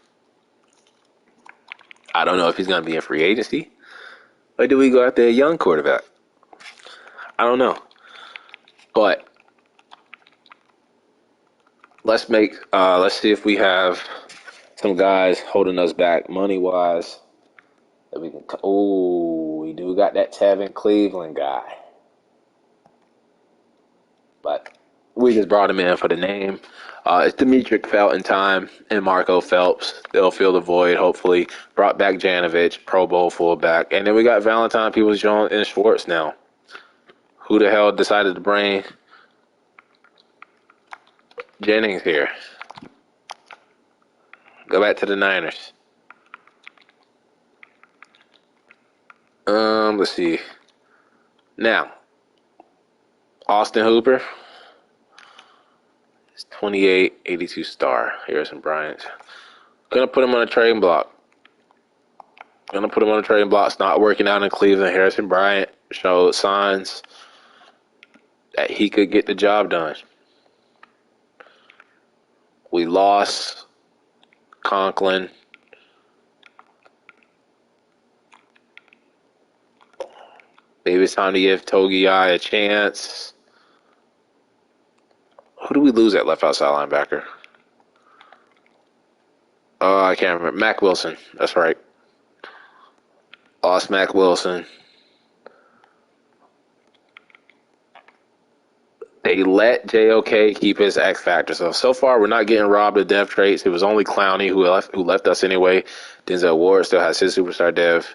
I don't know if he's going to be in free agency, or do we go after a young quarterback? I don't know. But let's see if we have some guys holding us back money wise that we can. Oh, we do got that Tevin Cleveland guy, but We just brought him in for the name. It's Demetric Felton time and Marco Phelps. They'll fill the void, hopefully. Brought back Janovich, Pro Bowl fullback. And then we got Valentine, Peoples-Jones, and Schwartz now. Who the hell decided to bring Jennings here? Go back to the Niners. Let's see. Now, Austin Hooper. 28, 82 star. Harrison Bryant. Gonna put him on a trading block. It's not working out in Cleveland. Harrison Bryant showed signs that he could get the job done. We lost Conklin. Maybe it's time to give Togiai a chance. Who do we lose at left outside linebacker? I can't remember. Mac Wilson. That's right. Lost Mac Wilson. They let JOK keep his X factor. So far, we're not getting robbed of dev traits. It was only Clowney who left us anyway. Denzel Ward still has his superstar dev.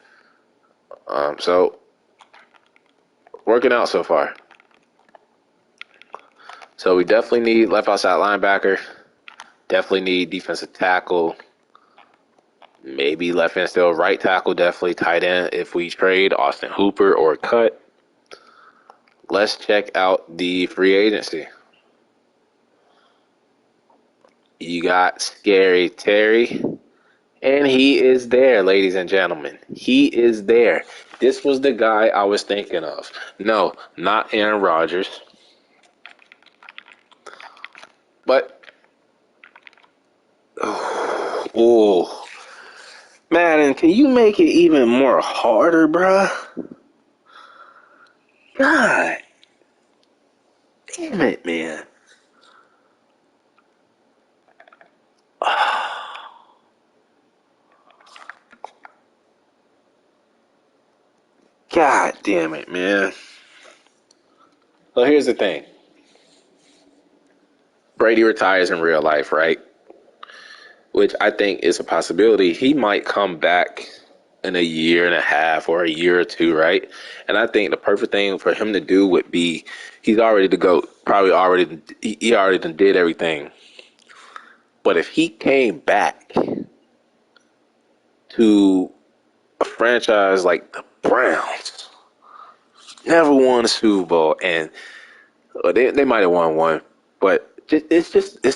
So working out so far. So we definitely need left outside linebacker. Definitely need defensive tackle. Maybe left end still, right tackle, definitely tight end if we trade Austin Hooper or cut. Let's check out the free agency. You got Scary Terry, and he is there, ladies and gentlemen. He is there. This was the guy I was thinking of. No, not Aaron Rodgers. But, oh, Madden, can you make it even more harder, bruh? God damn it, man. God damn it, man. So here's the thing. Brady retires in real life, right? Which I think is a possibility. He might come back in a year and a half or a year or two, right? And I think the perfect thing for him to do would be, he's already the GOAT. He already did everything. But if he came back to a franchise like the Browns, never won a Super Bowl, and they might have won one, but it's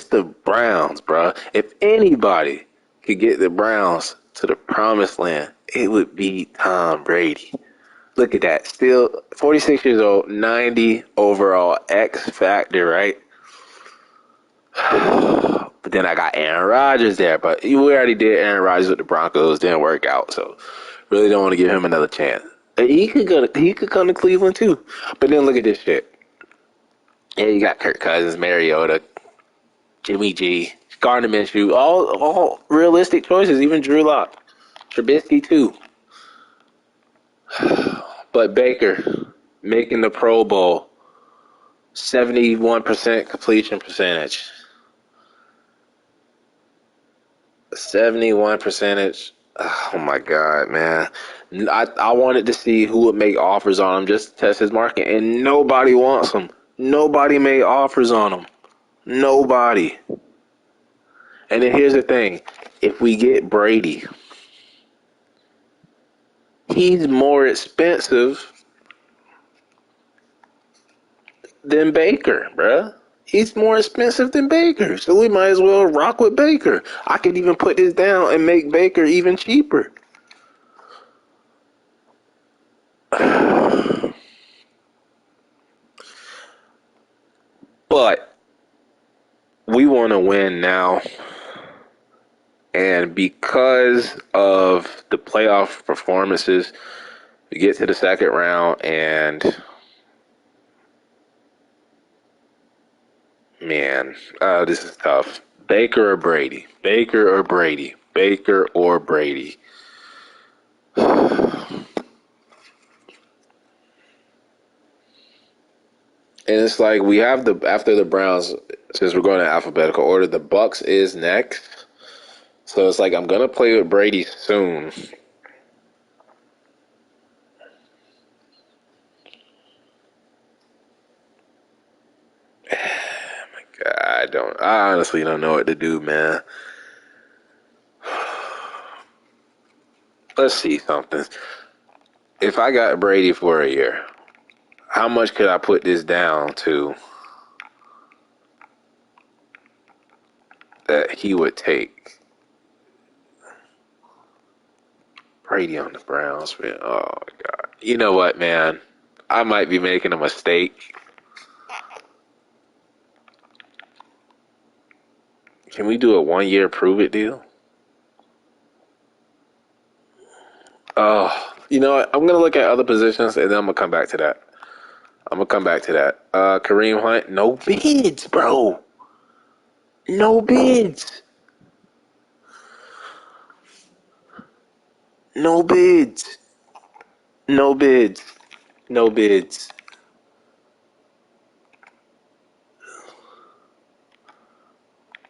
the Browns, bro. If anybody could get the Browns to the promised land, it would be Tom Brady. Look at that. Still 46 years old, 90 overall, X factor, right? But then I got Aaron Rodgers there, but we already did Aaron Rodgers with the Broncos, didn't work out, so really don't want to give him another chance. He could come to Cleveland too. But then look at this shit. Yeah, you got Kirk Cousins, Mariota, Jimmy G, Gardner Minshew, all realistic choices, even Drew Lock, Trubisky too. But Baker making the Pro Bowl, 71% completion percentage. 71 percentage. Oh my God, man. I wanted to see who would make offers on him just to test his market, and nobody wants him. Nobody made offers on him. Nobody. And then here's the thing. If we get Brady, he's more expensive than Baker, bruh. He's more expensive than Baker. So we might as well rock with Baker. I could even put this down and make Baker even cheaper. But we want to win now. And because of the playoff performances, we get to the second round and, man, this is tough. Baker or Brady? Baker or Brady? Baker or Brady? And And it's like we have after the Browns, since we're going in alphabetical order, the Bucks is next. So it's like I'm gonna play with Brady soon. I honestly don't know what to do, man. Let's see something. If I got Brady for a year, how much could I put this down to that he would take? Brady on the Browns, man. Oh my God. You know what, man? I might be making a mistake. Can we do a 1 year prove it deal? Oh, you know what? I'm gonna look at other positions and then I'm gonna come back to that. Kareem Hunt, no bids, bro. No bids. No bids. No bids. No bids.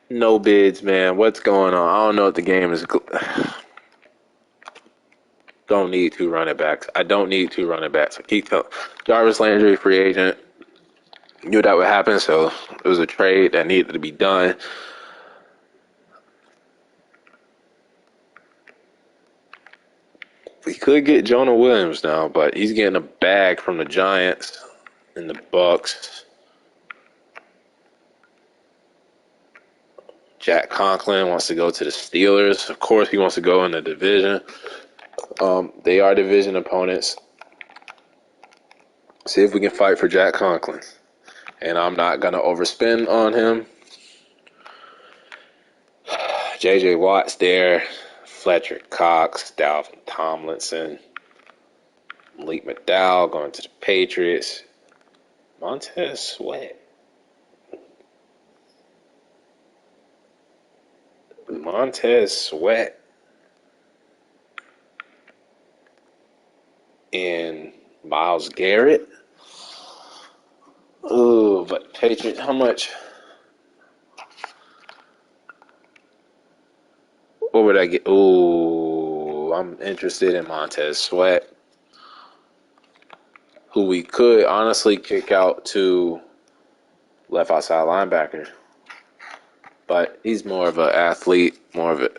No bids, man. What's going on? I don't know if the game is. Don't need two running backs. I don't need two running backs. I keep telling Jarvis Landry, free agent. Knew that would happen, so it was a trade that needed to be done. We could get Jonah Williams now, but he's getting a bag from the Giants and the Bucks. Jack Conklin wants to go to the Steelers. Of course, he wants to go in the division. They are division opponents. See if we can fight for Jack Conklin. And I'm not going to overspend on him. J.J. Watt's there. Fletcher Cox, Dalvin Tomlinson, Malik McDowell going to the Patriots. Montez Sweat. And Myles Garrett. Ooh, but Patriots, how much? What would I get? Ooh, I'm interested in Montez Sweat, who we could honestly kick out to left outside linebacker. But he's more of an athlete, more of a.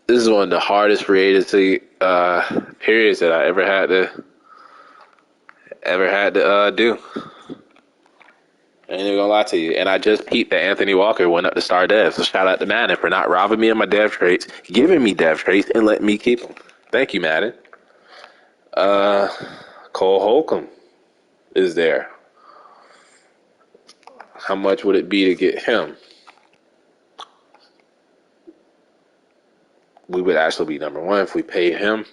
This is one of the hardest free agency periods that I ever had to do. I ain't even gonna lie to you. And I just peeped that Anthony Walker went up to star dev. So shout out to Madden for not robbing me of my dev traits, giving me dev traits, and letting me keep them. Thank you, Madden. Cole Holcomb is there. How much would it be to get him? We would actually be number one if we paid him.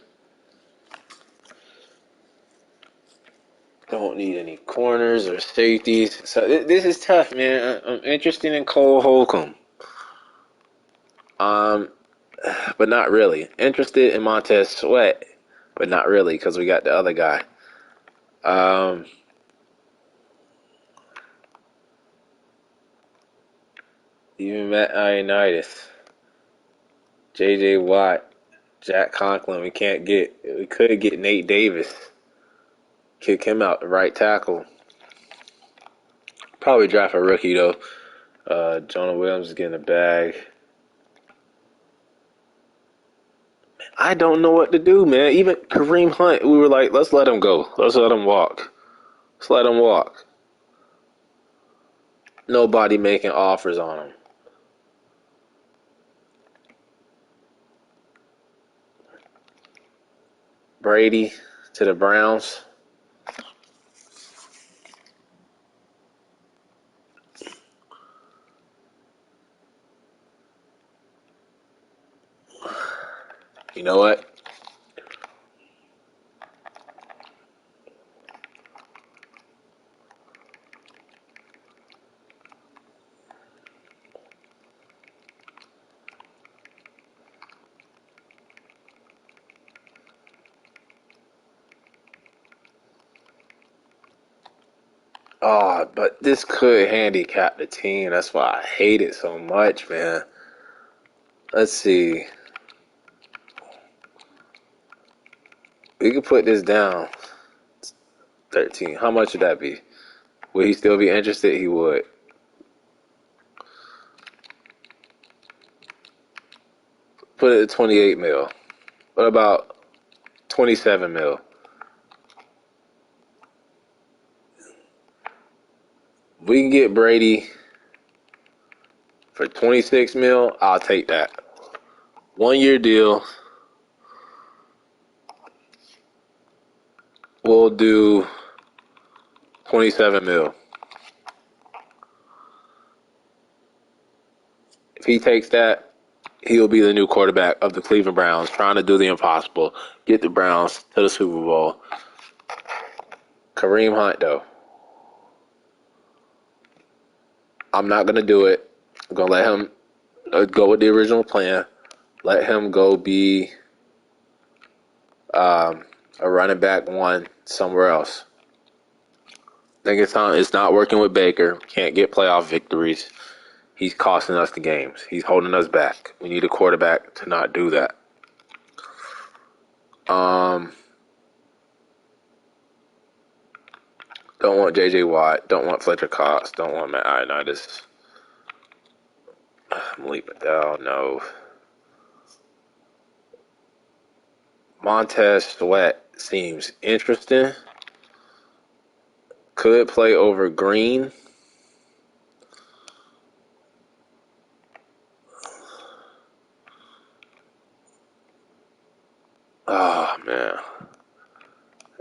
Don't need any corners or safeties. So this is tough, man. I'm interested in Cole Holcomb. But not really. Interested in Montez Sweat, but not really because we got the other guy. Even Matt Ioannidis, J.J. Watt, Jack Conklin. We could get Nate Davis. Kick him out the right tackle. Probably draft a rookie though. Jonah Williams is getting a bag. I don't know what to do, man. Even Kareem Hunt, we were like, let's let him go. Let's let him walk. Let's let him walk. Nobody making offers on him. Brady to the Browns. You know what? But this could handicap the team. That's why I hate it so much, man. Let's see. We could put this down. 13. How much would that be? Would he still be interested? He would. Put it at 28 mil. What about 27 mil? We can get Brady for 26 mil. I'll take that. 1 year deal. We'll do 27 mil. If he takes that, he'll be the new quarterback of the Cleveland Browns, trying to do the impossible, get the Browns to the Super Bowl. Kareem Hunt, though. I'm not going to do it. I'm going to let him go with the original plan. Let him go be a running back one somewhere else. I think it's not working with Baker. Can't get playoff victories. He's costing us the games. He's holding us back. We need a quarterback to not do that. Don't want J.J. Watt. Don't want Fletcher Cox. Don't want Matt Ioannidis. Malik McDowell, no. Montez Sweat seems interesting. Could play over Green. Oh, man.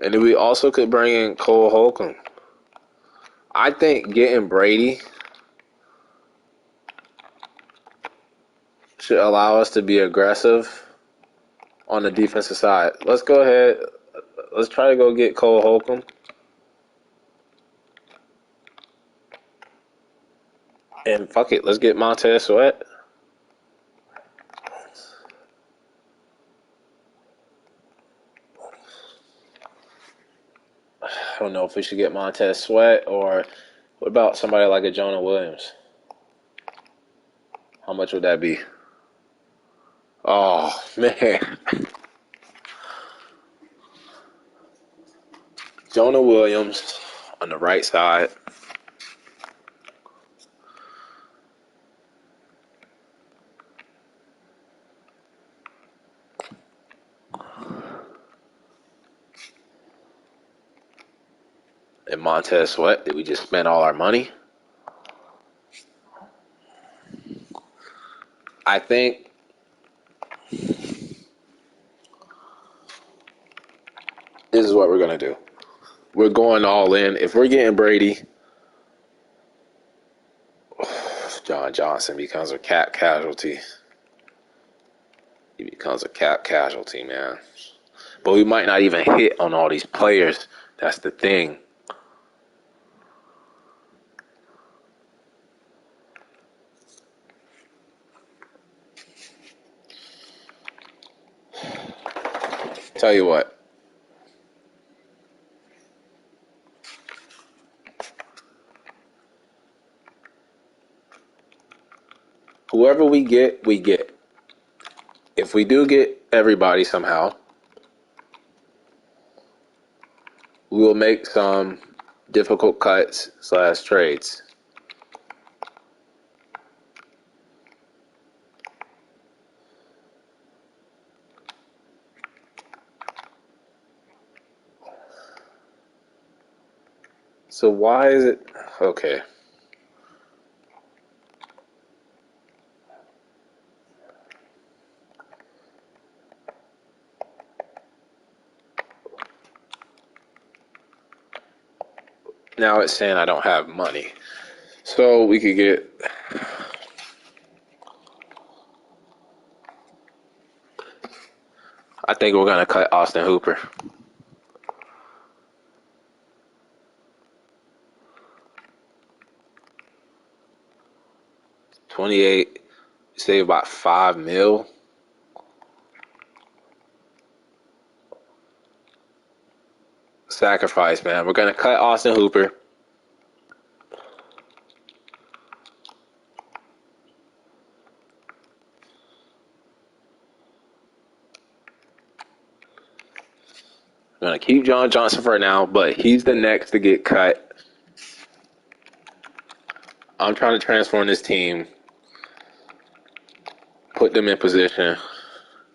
And then we also could bring in Cole Holcomb. I think getting Brady should allow us to be aggressive on the defensive side. Let's go ahead. Let's try to go get Cole Holcomb. And fuck it, let's get Montez Sweat. I don't know if we should get Montez Sweat or what about somebody like a Jonah Williams? How much would that be? Oh, man. Jonah Williams on the right side. And Montez Sweat, did we just spend all our money? I think this is what we're going to do. We're going all in. If we're getting Brady, John Johnson becomes a cap casualty. He becomes a cap casualty, man. But we might not even hit on all these players. That's the thing. Tell you what. Whoever we get, we get. If we do get everybody somehow, we will make some difficult cuts / trades. So why is it okay? Now it's saying I don't have money. So we could get I think we're going to cut Austin Hooper. $28, save about $5 million. Sacrifice, man. We're going to cut Austin Hooper. We're going to keep John Johnson for now, but he's the next to get cut. I'm trying to transform this team, put them in position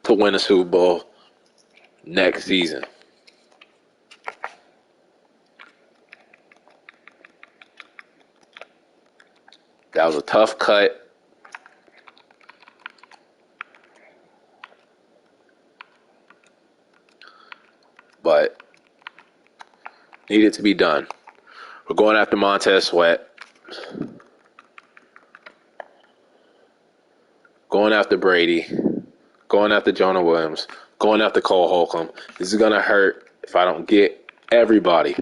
to win a Super Bowl next season. That was a tough cut. But needed to be done. We're going after Montez Sweat. Going after Brady. Going after Jonah Williams. Going after Cole Holcomb. This is going to hurt if I don't get everybody.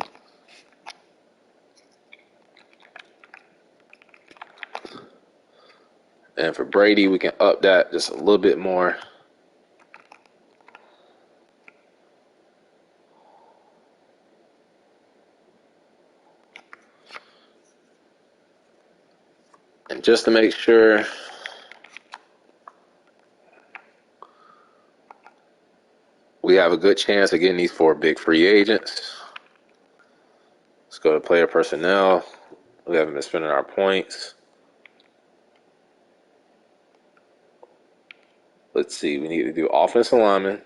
And for Brady, we can up that just a little bit more. And just to make sure we have a good chance of getting these 4 big free agents. Let's go to player personnel. We haven't been spending our points. Let's see. We need to do offensive lineman.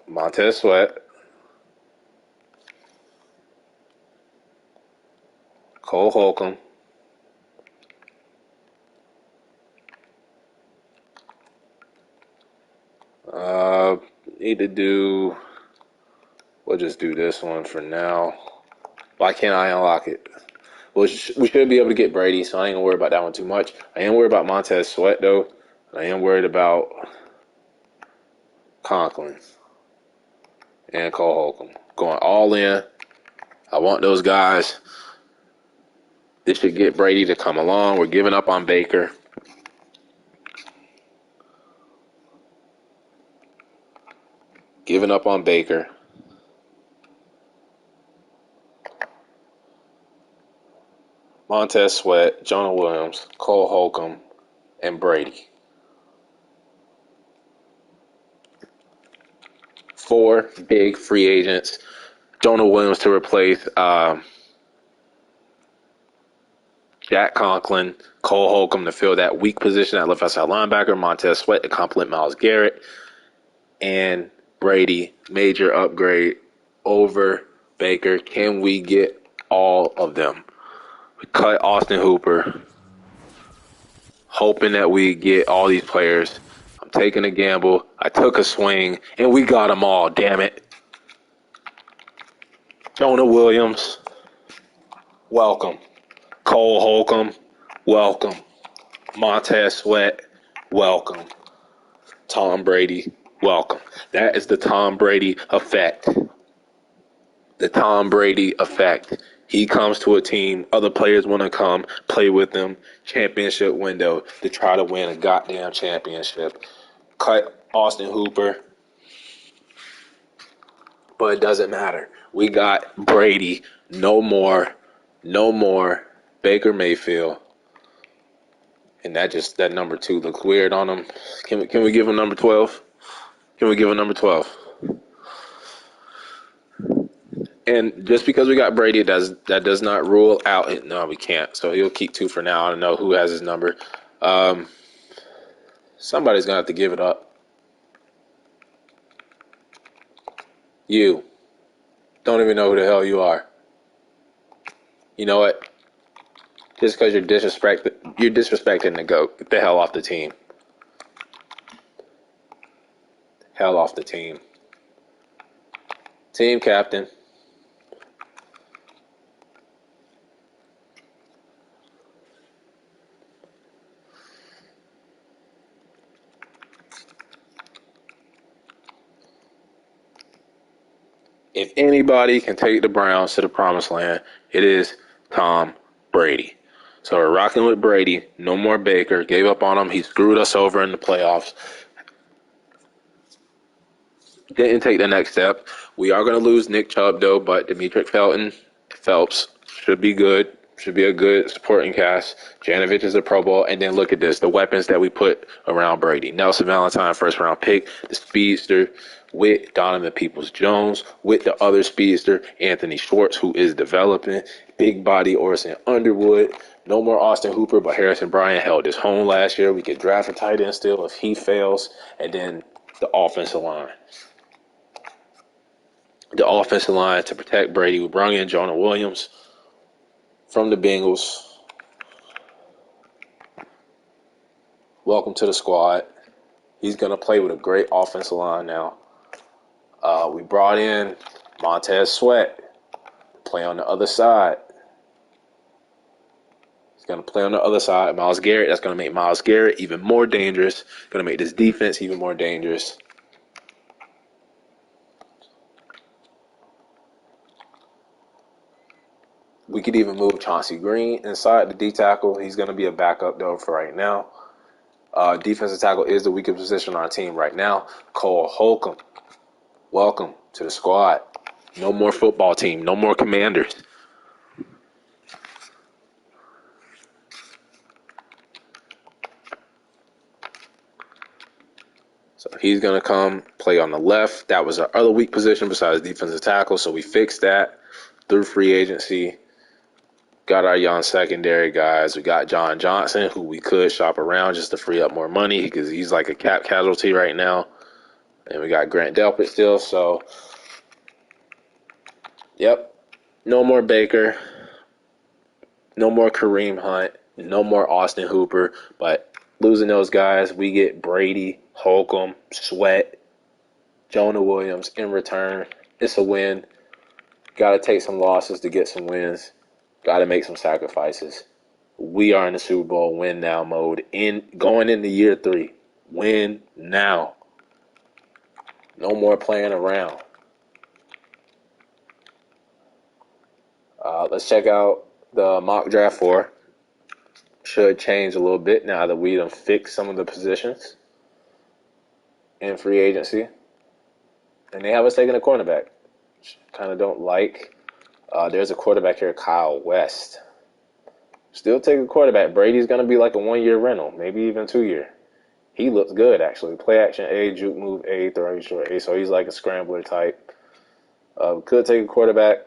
Montez Sweat. Cole Holcomb. Need to do. We'll just do this one for now. Why can't I unlock it? Well, we should be able to get Brady, so I ain't gonna worry about that one too much. I am worried about Montez Sweat though. I am worried about Conklin and Cole Holcomb going all in. I want those guys. This should get Brady to come along. We're giving up on Baker. Giving up on Baker. Montez Sweat, Jonah Williams, Cole Holcomb, and Brady. 4 big free agents. Jonah Williams to replace Jack Conklin. Cole Holcomb to fill that weak position at left outside linebacker. Montez Sweat to complement Myles Garrett. And Brady, major upgrade over Baker. Can we get all of them? We cut Austin Hooper, hoping that we get all these players. I'm taking a gamble. I took a swing, and we got them all, damn it. Jonah Williams, welcome. Cole Holcomb, welcome. Montez Sweat, welcome. Tom Brady, welcome. That is the Tom Brady effect. The Tom Brady effect. He comes to a team, other players want to come, play with them, championship window to try to win a goddamn championship. Cut Austin Hooper, but it doesn't matter. We got Brady, no more Baker Mayfield. And that number 2 looks weird on him. Can we give him number 12? Can we give him number 12? And just because we got Brady, that does not rule out. No, we can't. So he'll keep 2 for now. I don't know who has his number. Somebody's going to have to give it up. You. Don't even know who the hell you are. You know what? Just because you're disrespecting the GOAT. Get the hell off the team. Hell off the team. Team captain. If anybody can take the Browns to the promised land, it is Tom Brady. So we're rocking with Brady. No more Baker. Gave up on him. He screwed us over in the playoffs. Didn't take the next step. We are going to lose Nick Chubb, though, but Demetric Phelps should be good. Should be a good supporting cast. Janovich is a Pro Bowl. And then look at this, the weapons that we put around Brady. Nelson Valentine, first round pick, the speedster with Donovan Peoples-Jones, with the other speedster, Anthony Schwartz, who is developing, big body Orson Underwood. No more Austin Hooper, but Harrison Bryant held his home last year. We could draft a tight end still if he fails. And then the offensive line. The offensive line to protect Brady. We brought in Jonah Williams from the Bengals. Welcome to the squad. He's going to play with a great offensive line now. We brought in Montez Sweat to play on the other side. He's going to play on the other side. Myles Garrett, that's going to make Myles Garrett even more dangerous. Going to make this defense even more dangerous. We could even move Chauncey Green inside the D tackle. He's going to be a backup, though, for right now. Defensive tackle is the weakest position on our team right now. Cole Holcomb, welcome to the squad. No more football team. No more Commanders. So he's going to come play on the left. That was our other weak position besides defensive tackle, so we fixed that through free agency. Got our young secondary guys. We got John Johnson, who we could shop around just to free up more money because he's like a cap casualty right now. And we got Grant Delpit still. So, yep. No more Baker. No more Kareem Hunt. No more Austin Hooper. But losing those guys, we get Brady, Holcomb, Sweat, Jonah Williams in return. It's a win. Got to take some losses to get some wins. Got to make some sacrifices. We are in the Super Bowl win now mode. Going into year 3. Win now. No more playing around. Let's check out the mock draft 4. Should change a little bit now that we done fixed some of the positions in free agency. And they have us taking a cornerback, which I kind of don't like. There's a quarterback here, Kyle West. Still take a quarterback. Brady's going to be like a 1-year rental, maybe even 2-year. He looks good, actually. Play action A, juke move A, throw short A. So he's like a scrambler type. Could take a quarterback,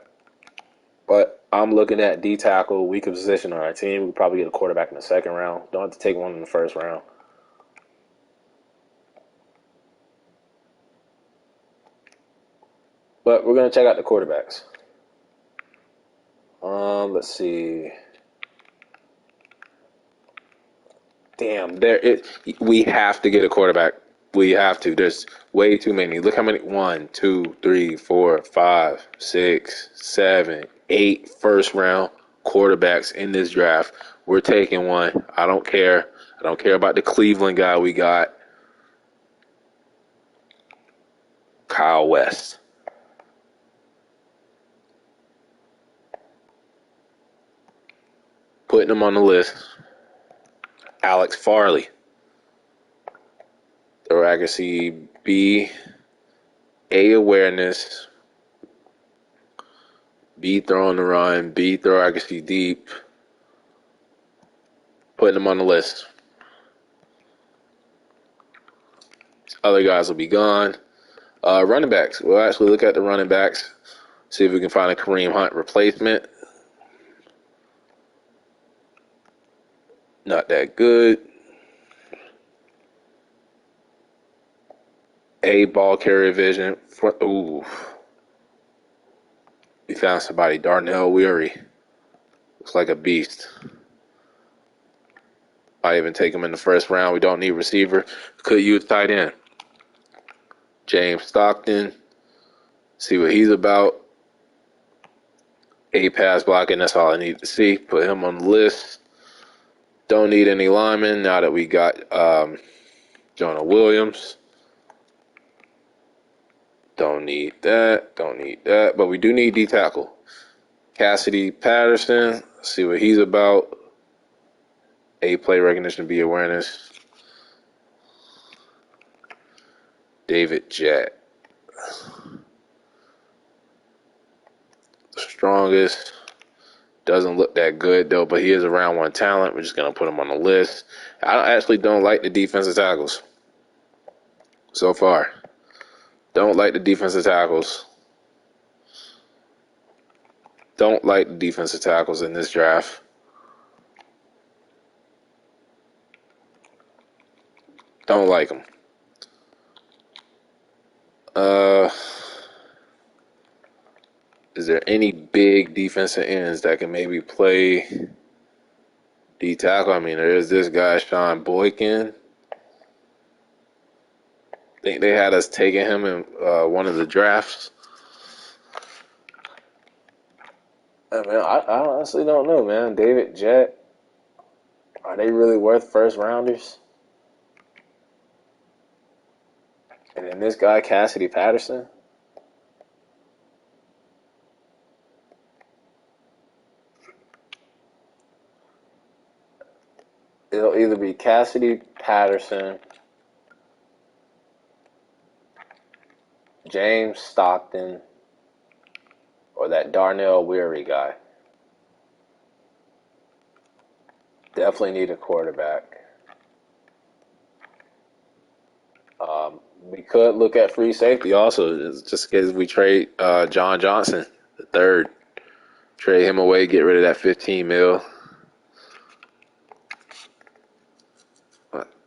but I'm looking at D tackle, weaker position on our team. We'll probably get a quarterback in the 2nd round. Don't have to take one in the 1st round. But we're going to check out the quarterbacks. Let's see. Damn, we have to get a quarterback. We have to. There's way too many. Look how many. 1, 2, 3, 4, 5, 6, 7, 8 first round quarterbacks in this draft. We're taking one. I don't care. I don't care about the Cleveland guy we got. Kyle West. Putting him on the list. Alex Farley. Throw accuracy B. A, awareness. B, throwing the run. B, throw accuracy deep. Putting him on the list. Other guys will be gone. Running backs. We'll actually look at the running backs. See if we can find a Kareem Hunt replacement. Not that good. A, ball carrier vision. Ooh. We found somebody. Darnell Weary. Looks like a beast. I even take him in the 1st round. We don't need receiver. Could use tight end. James Stockton. See what he's about. A, pass blocking. That's all I need to see. Put him on the list. Don't need any linemen now that we got Jonah Williams. Don't need that. Don't need that. But we do need D tackle. Cassidy Patterson. See what he's about. A, play recognition, B, awareness. David Jett. The strongest. Doesn't look that good, though, but he is a round one talent. We're just going to put him on the list. I actually don't like the defensive tackles so far. Don't like the defensive tackles. Don't like the defensive tackles in this draft. Don't like them. Is there any big defensive ends that can maybe play D tackle? I mean, there's this guy, Sean Boykin. I think they had us taking him in one of the drafts. I honestly don't know, man. David Jett, are they really worth first rounders? And then this guy, Cassidy Patterson. It'll either be Cassidy Patterson, James Stockton, or that Darnell Weary guy. Definitely need a quarterback. We could look at free safety also, just because we trade John Johnson, the third. Trade him away, get rid of that $15 million.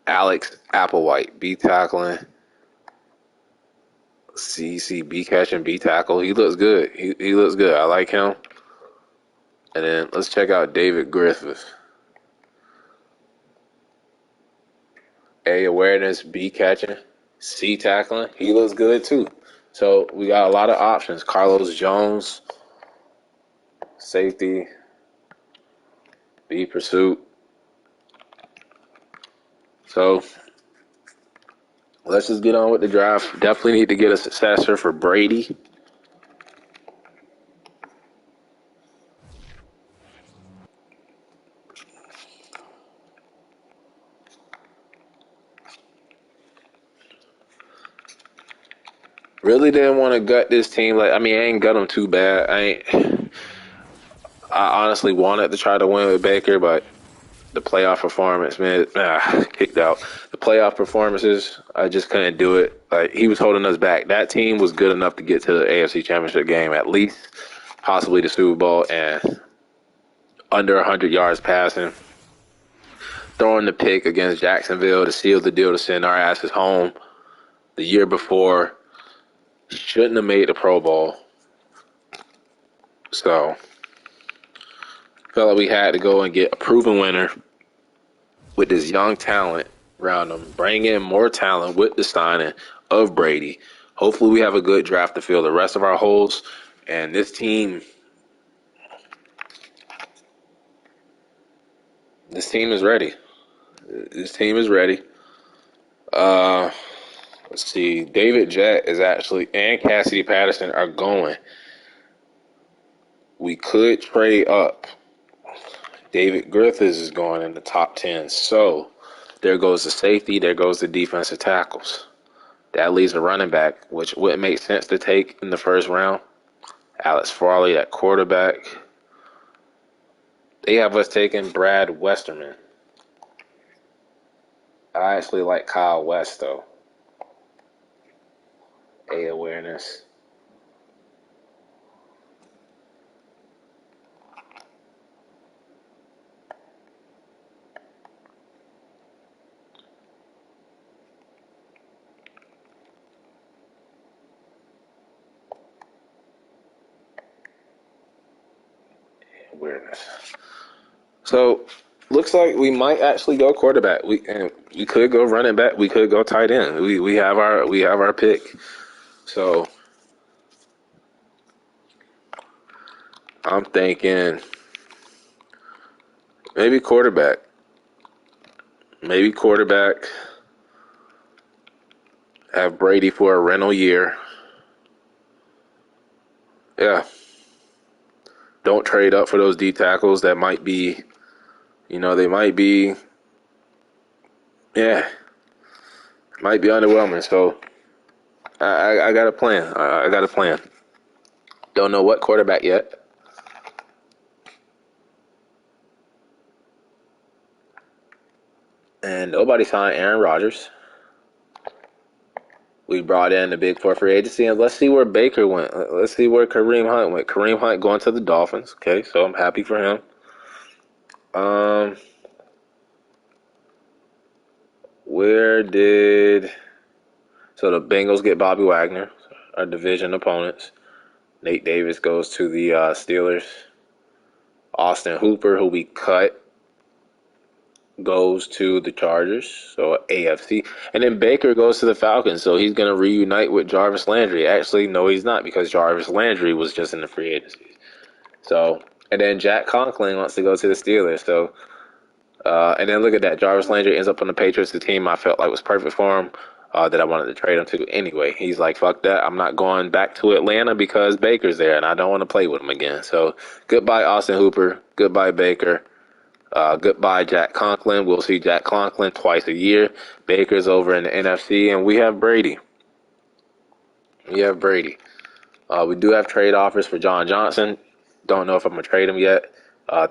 Alex Applewhite, B tackling. CC, B catching, B tackle. He looks good. He looks good. I like him. And then let's check out David Griffith. A awareness, B catching, C tackling. He looks good too. So we got a lot of options. Carlos Jones, safety, B pursuit. So let's just get on with the draft. Definitely need to get a successor for Brady. Really didn't want to gut this team. I ain't gut them too bad. I honestly wanted to try to win with Baker, but the playoff performance, man, kicked out. The playoff performances, I just couldn't do it. He was holding us back. That team was good enough to get to the AFC Championship game, at least, possibly the Super Bowl, and under 100 yards passing. Throwing the pick against Jacksonville to seal the deal to send our asses home the year before. Shouldn't have made the Pro Bowl. So, felt like we had to go and get a proven winner with this young talent around them. Bring in more talent with the signing of Brady. Hopefully we have a good draft to fill the rest of our holes. And this team is ready. This team is ready. Let's see. David Jett is actually, and Cassidy Patterson are going. We could trade up. David Griffiths is going in the top 10. So there goes the safety. There goes the defensive tackles. That leaves a running back, which wouldn't make sense to take in the first round. Alex Farley at quarterback. They have us taking Brad Westerman. I actually like Kyle West, though. A awareness. Awareness. So looks like we might actually go quarterback. We could go running back. We could go tight end. We have our pick. So I'm thinking maybe quarterback. Maybe quarterback. Have Brady for a rental year. Yeah. Don't trade up for those D tackles that might be, they might be, might be underwhelming. So I got a plan. I got a plan. Don't know what quarterback yet. And nobody signed Aaron Rodgers. We brought in the big four free agency, and let's see where Baker went. Let's see where Kareem Hunt went. Kareem Hunt going to the Dolphins. Okay, so I'm happy for him. Where did so the Bengals get Bobby Wagner, our division opponents. Nate Davis goes to the Steelers. Austin Hooper, who we cut, goes to the Chargers, so AFC. And then Baker goes to the Falcons, so he's going to reunite with Jarvis Landry. Actually, no, he's not, because Jarvis Landry was just in the free agency. So, and then Jack Conklin wants to go to the Steelers. So, and then look at that. Jarvis Landry ends up on the Patriots, the team I felt like was perfect for him, that I wanted to trade him to anyway. He's like, fuck that. I'm not going back to Atlanta because Baker's there, and I don't want to play with him again. So, goodbye, Austin Hooper. Goodbye, Baker. Goodbye, Jack Conklin. We'll see Jack Conklin twice a year. Baker's over in the NFC, and we have Brady. We do have trade offers for John Johnson. Don't know if I'm going to trade him yet.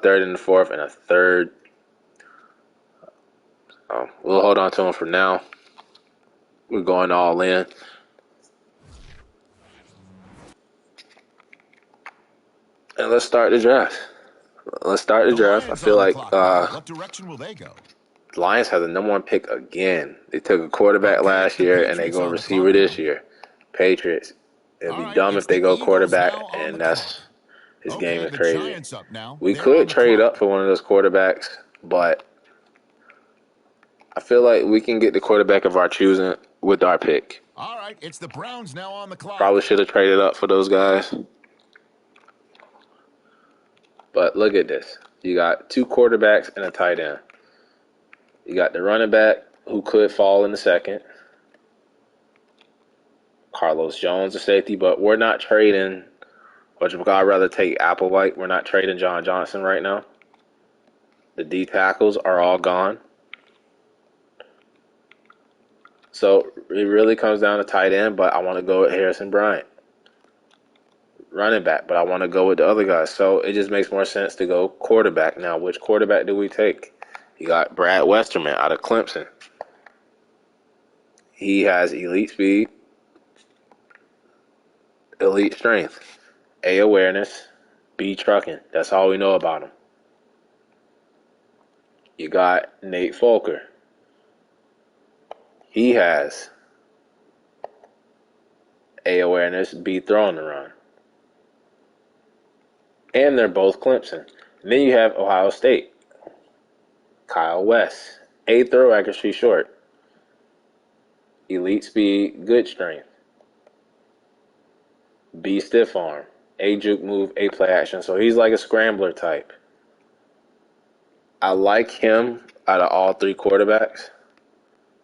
Third and the fourth and a third. We'll hold on to him for now. We're going all in. And let's start the draft. I feel like what direction will they go? the Lions have the number one pick again. They took a quarterback last year, and they go receiver this year. Patriots. It'd be dumb if they go quarterback, and that's his game is crazy. We could trade up for one of those quarterbacks, but I feel like we can get the quarterback of our choosing with our pick. All right, it's the Browns now on the clock. Probably should have traded up for those guys. But look at this. You got two quarterbacks and a tight end. You got the running back who could fall in the second. Carlos Jones, a safety, but we're not trading. I'd rather take Applewhite. We're not trading John Johnson right now. The D tackles are all gone. So it really comes down to tight end, but I want to go with Harrison Bryant. Running back, but I want to go with the other guys. So it just makes more sense to go quarterback. Now, which quarterback do we take? You got Brad Westerman out of Clemson. He has elite speed, elite strength, A, awareness, B, trucking. That's all we know about him. You got Nate Folker. He has A, awareness, B, throwing the run. And they're both Clemson. And then you have Ohio State. Kyle West. A, throw accuracy, short. Elite speed, good strength. B, stiff arm. A, juke move, A, play action. So he's like a scrambler type. I like him out of all three quarterbacks.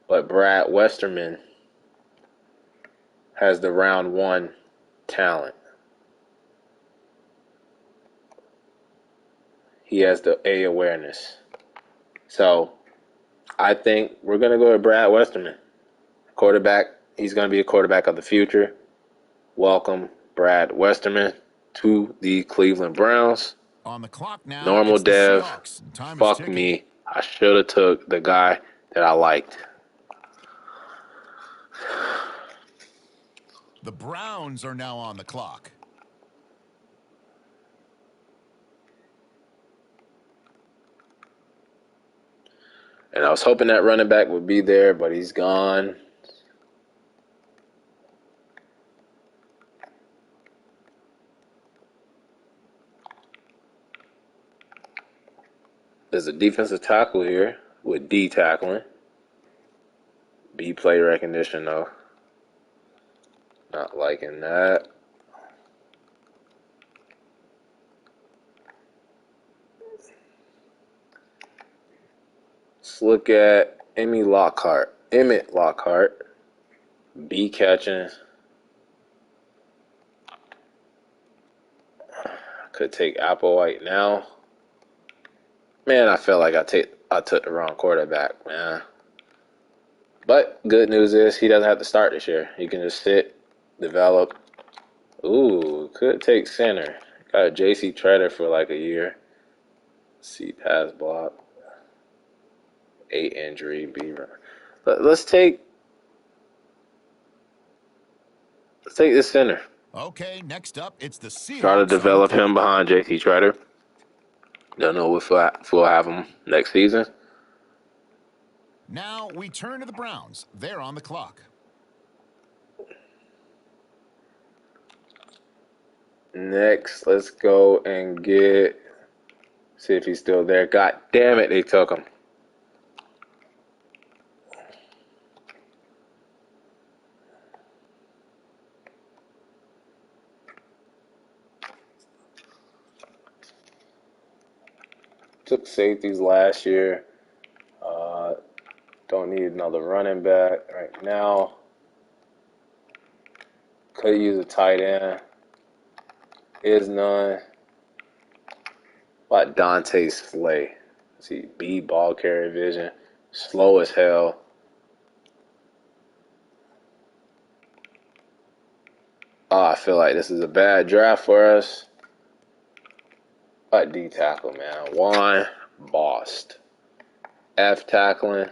But Brad Westerman has the round one talent. He has the A, awareness. So I think we're going to go with Brad Westerman. Quarterback. He's going to be a quarterback of the future. Welcome, Brad Westerman, to the Cleveland Browns. On the clock now. Normal dev. Fuck me. I should have took the guy that I liked. The Browns are now on the clock. And I was hoping that running back would be there, but he's gone. There's a defensive tackle here with D tackling. B, play recognition, though. Not liking that. Let's look at Emmett Lockhart. B, catching. Could take Applewhite now. Man, I feel like I took the wrong quarterback, man. But good news is he doesn't have to start this year. He can just sit, develop. Ooh, could take center. Got J.C. Treader for like a year. C, pass block. A injury, B run. Let's take this center. Okay, next up, it's the Try to Seahawks on the develop him clock. behind J.T. Treader. Don't know if we'll have him next season. Now we turn to the Browns. They're on the clock. Next, let's go and see if he's still there. God damn it, they took him. Took safeties last year. Don't need another running back right now. Could use a tight end. Is none. Like Dante Slay. See, B ball carrier vision. Slow as hell. Oh, I feel like this is a bad draft for us. Like D tackle, man. One, bossed. F tackling.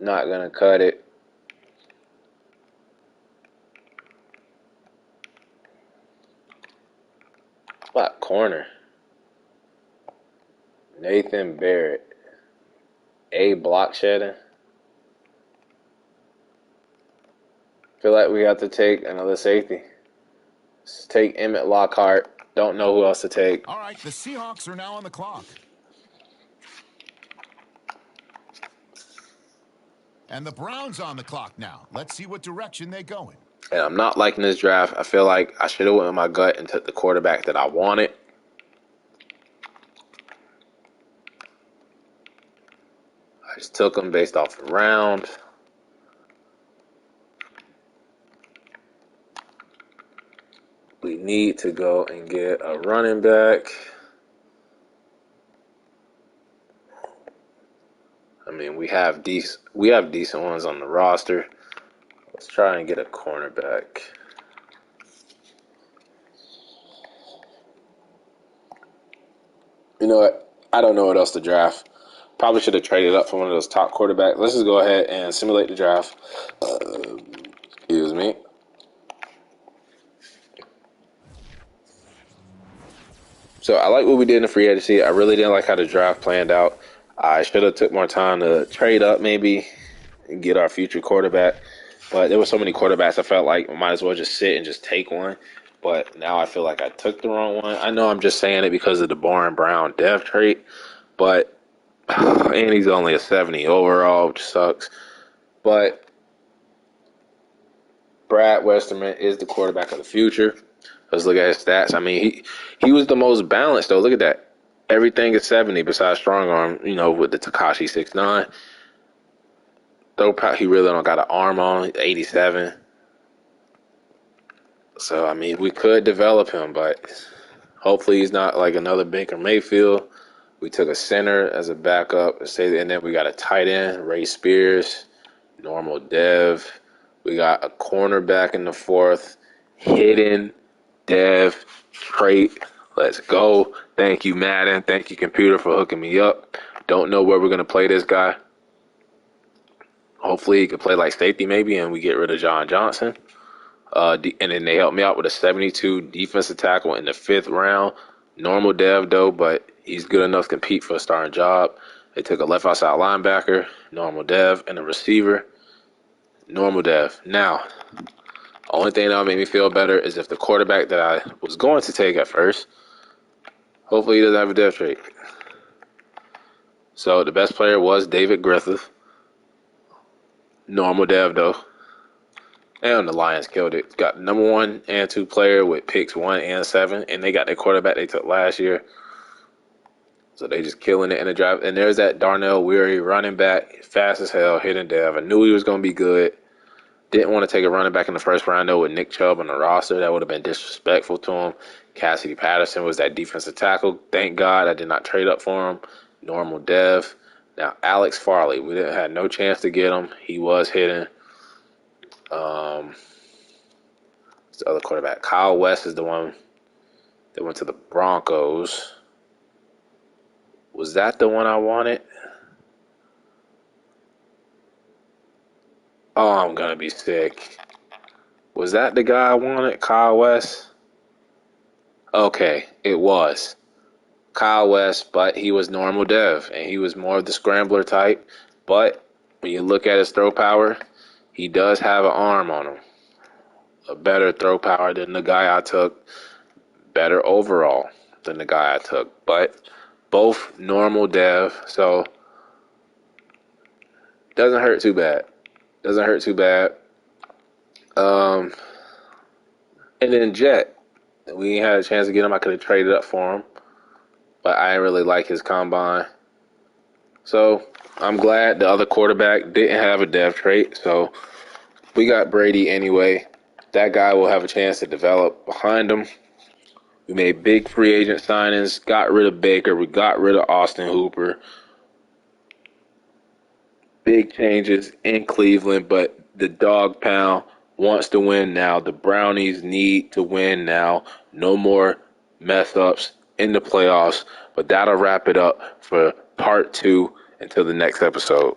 Not gonna cut it. What corner? Nathan Barrett. A block shedding. Feel like we have to take another safety. Let's take Emmett Lockhart. Don't know who else to take. All right, the Seahawks are now on the clock. And the Browns on the clock now. Let's see what direction they go in. And I'm not liking this draft. I feel like I should have went with my gut and took the quarterback that I wanted. I just took him based off the round. We need to go and get a running back. I mean, we have decent ones on the roster. Let's try and get a cornerback. You know what? I don't know what else to draft. Probably should have traded up for one of those top quarterbacks. Let's just go ahead and simulate the draft. Excuse me. So I like what we did in the free agency. I really didn't like how the draft planned out. I should have took more time to trade up maybe and get our future quarterback. But there were so many quarterbacks I felt like I might as well just sit and just take one. But now I feel like I took the wrong one. I know I'm just saying it because of the Barn Brown dev trait. But and he's only a 70 overall, which sucks. But Brad Westerman is the quarterback of the future. Let's look at his stats. I mean, he was the most balanced, though. Look at that. Everything is 70 besides strong arm, with the Takashi 6'9". He really don't got an arm on, 87. So, I mean, we could develop him, but hopefully he's not like another Baker Mayfield. We took a center as a backup, and then we got a tight end, Ray Spears, normal dev. We got a cornerback in the fourth, hidden dev trait. Let's go. Thank you, Madden. Thank you, computer, for hooking me up. Don't know where we're going to play this guy. Hopefully he could play like safety maybe, and we get rid of John Johnson. And then they helped me out with a 72 defensive tackle in the 5th round. Normal dev, though, but he's good enough to compete for a starting job. They took a left outside linebacker, normal dev, and a receiver, normal dev. Now, only thing that'll make me feel better is if the quarterback that I was going to take at first, hopefully he doesn't have a dev trait. So the best player was David Griffith. Normal dev, though. And the Lions killed it. Got number 1 and 2 player with picks 1 and 7, and they got their quarterback they took last year. So they just killing it in the draft. And there's that Darnell Weary running back, fast as hell, hidden dev. I knew he was going to be good. Didn't want to take a running back in the first round, though, with Nick Chubb on the roster. That would have been disrespectful to him. Cassidy Patterson was that defensive tackle. Thank God I did not trade up for him. Normal dev. Now, Alex Farley, we didn't had no chance to get him. He was hidden. The other quarterback, Kyle West, is the one that went to the Broncos. Was that the one I wanted? Oh, I'm gonna be sick. Was that the guy I wanted, Kyle West? Okay, it was Kyle West, but he was normal dev, and he was more of the scrambler type. But when you look at his throw power, he does have an arm on him. A better throw power than the guy I took. Better overall than the guy I took. But both normal dev, so doesn't hurt too bad. Doesn't hurt too bad. Um, and then Jet, we ain't had a chance to get him. I could have traded up for him, but I didn't really like his combine. So I'm glad the other quarterback didn't have a dev trait. So we got Brady anyway. That guy will have a chance to develop behind him. We made big free agent signings, got rid of Baker, we got rid of Austin Hooper. Big changes in Cleveland, but the dog pound wants to win now. The Brownies need to win now. No more mess ups in the playoffs. But that'll wrap it up for part 2 until the next episode.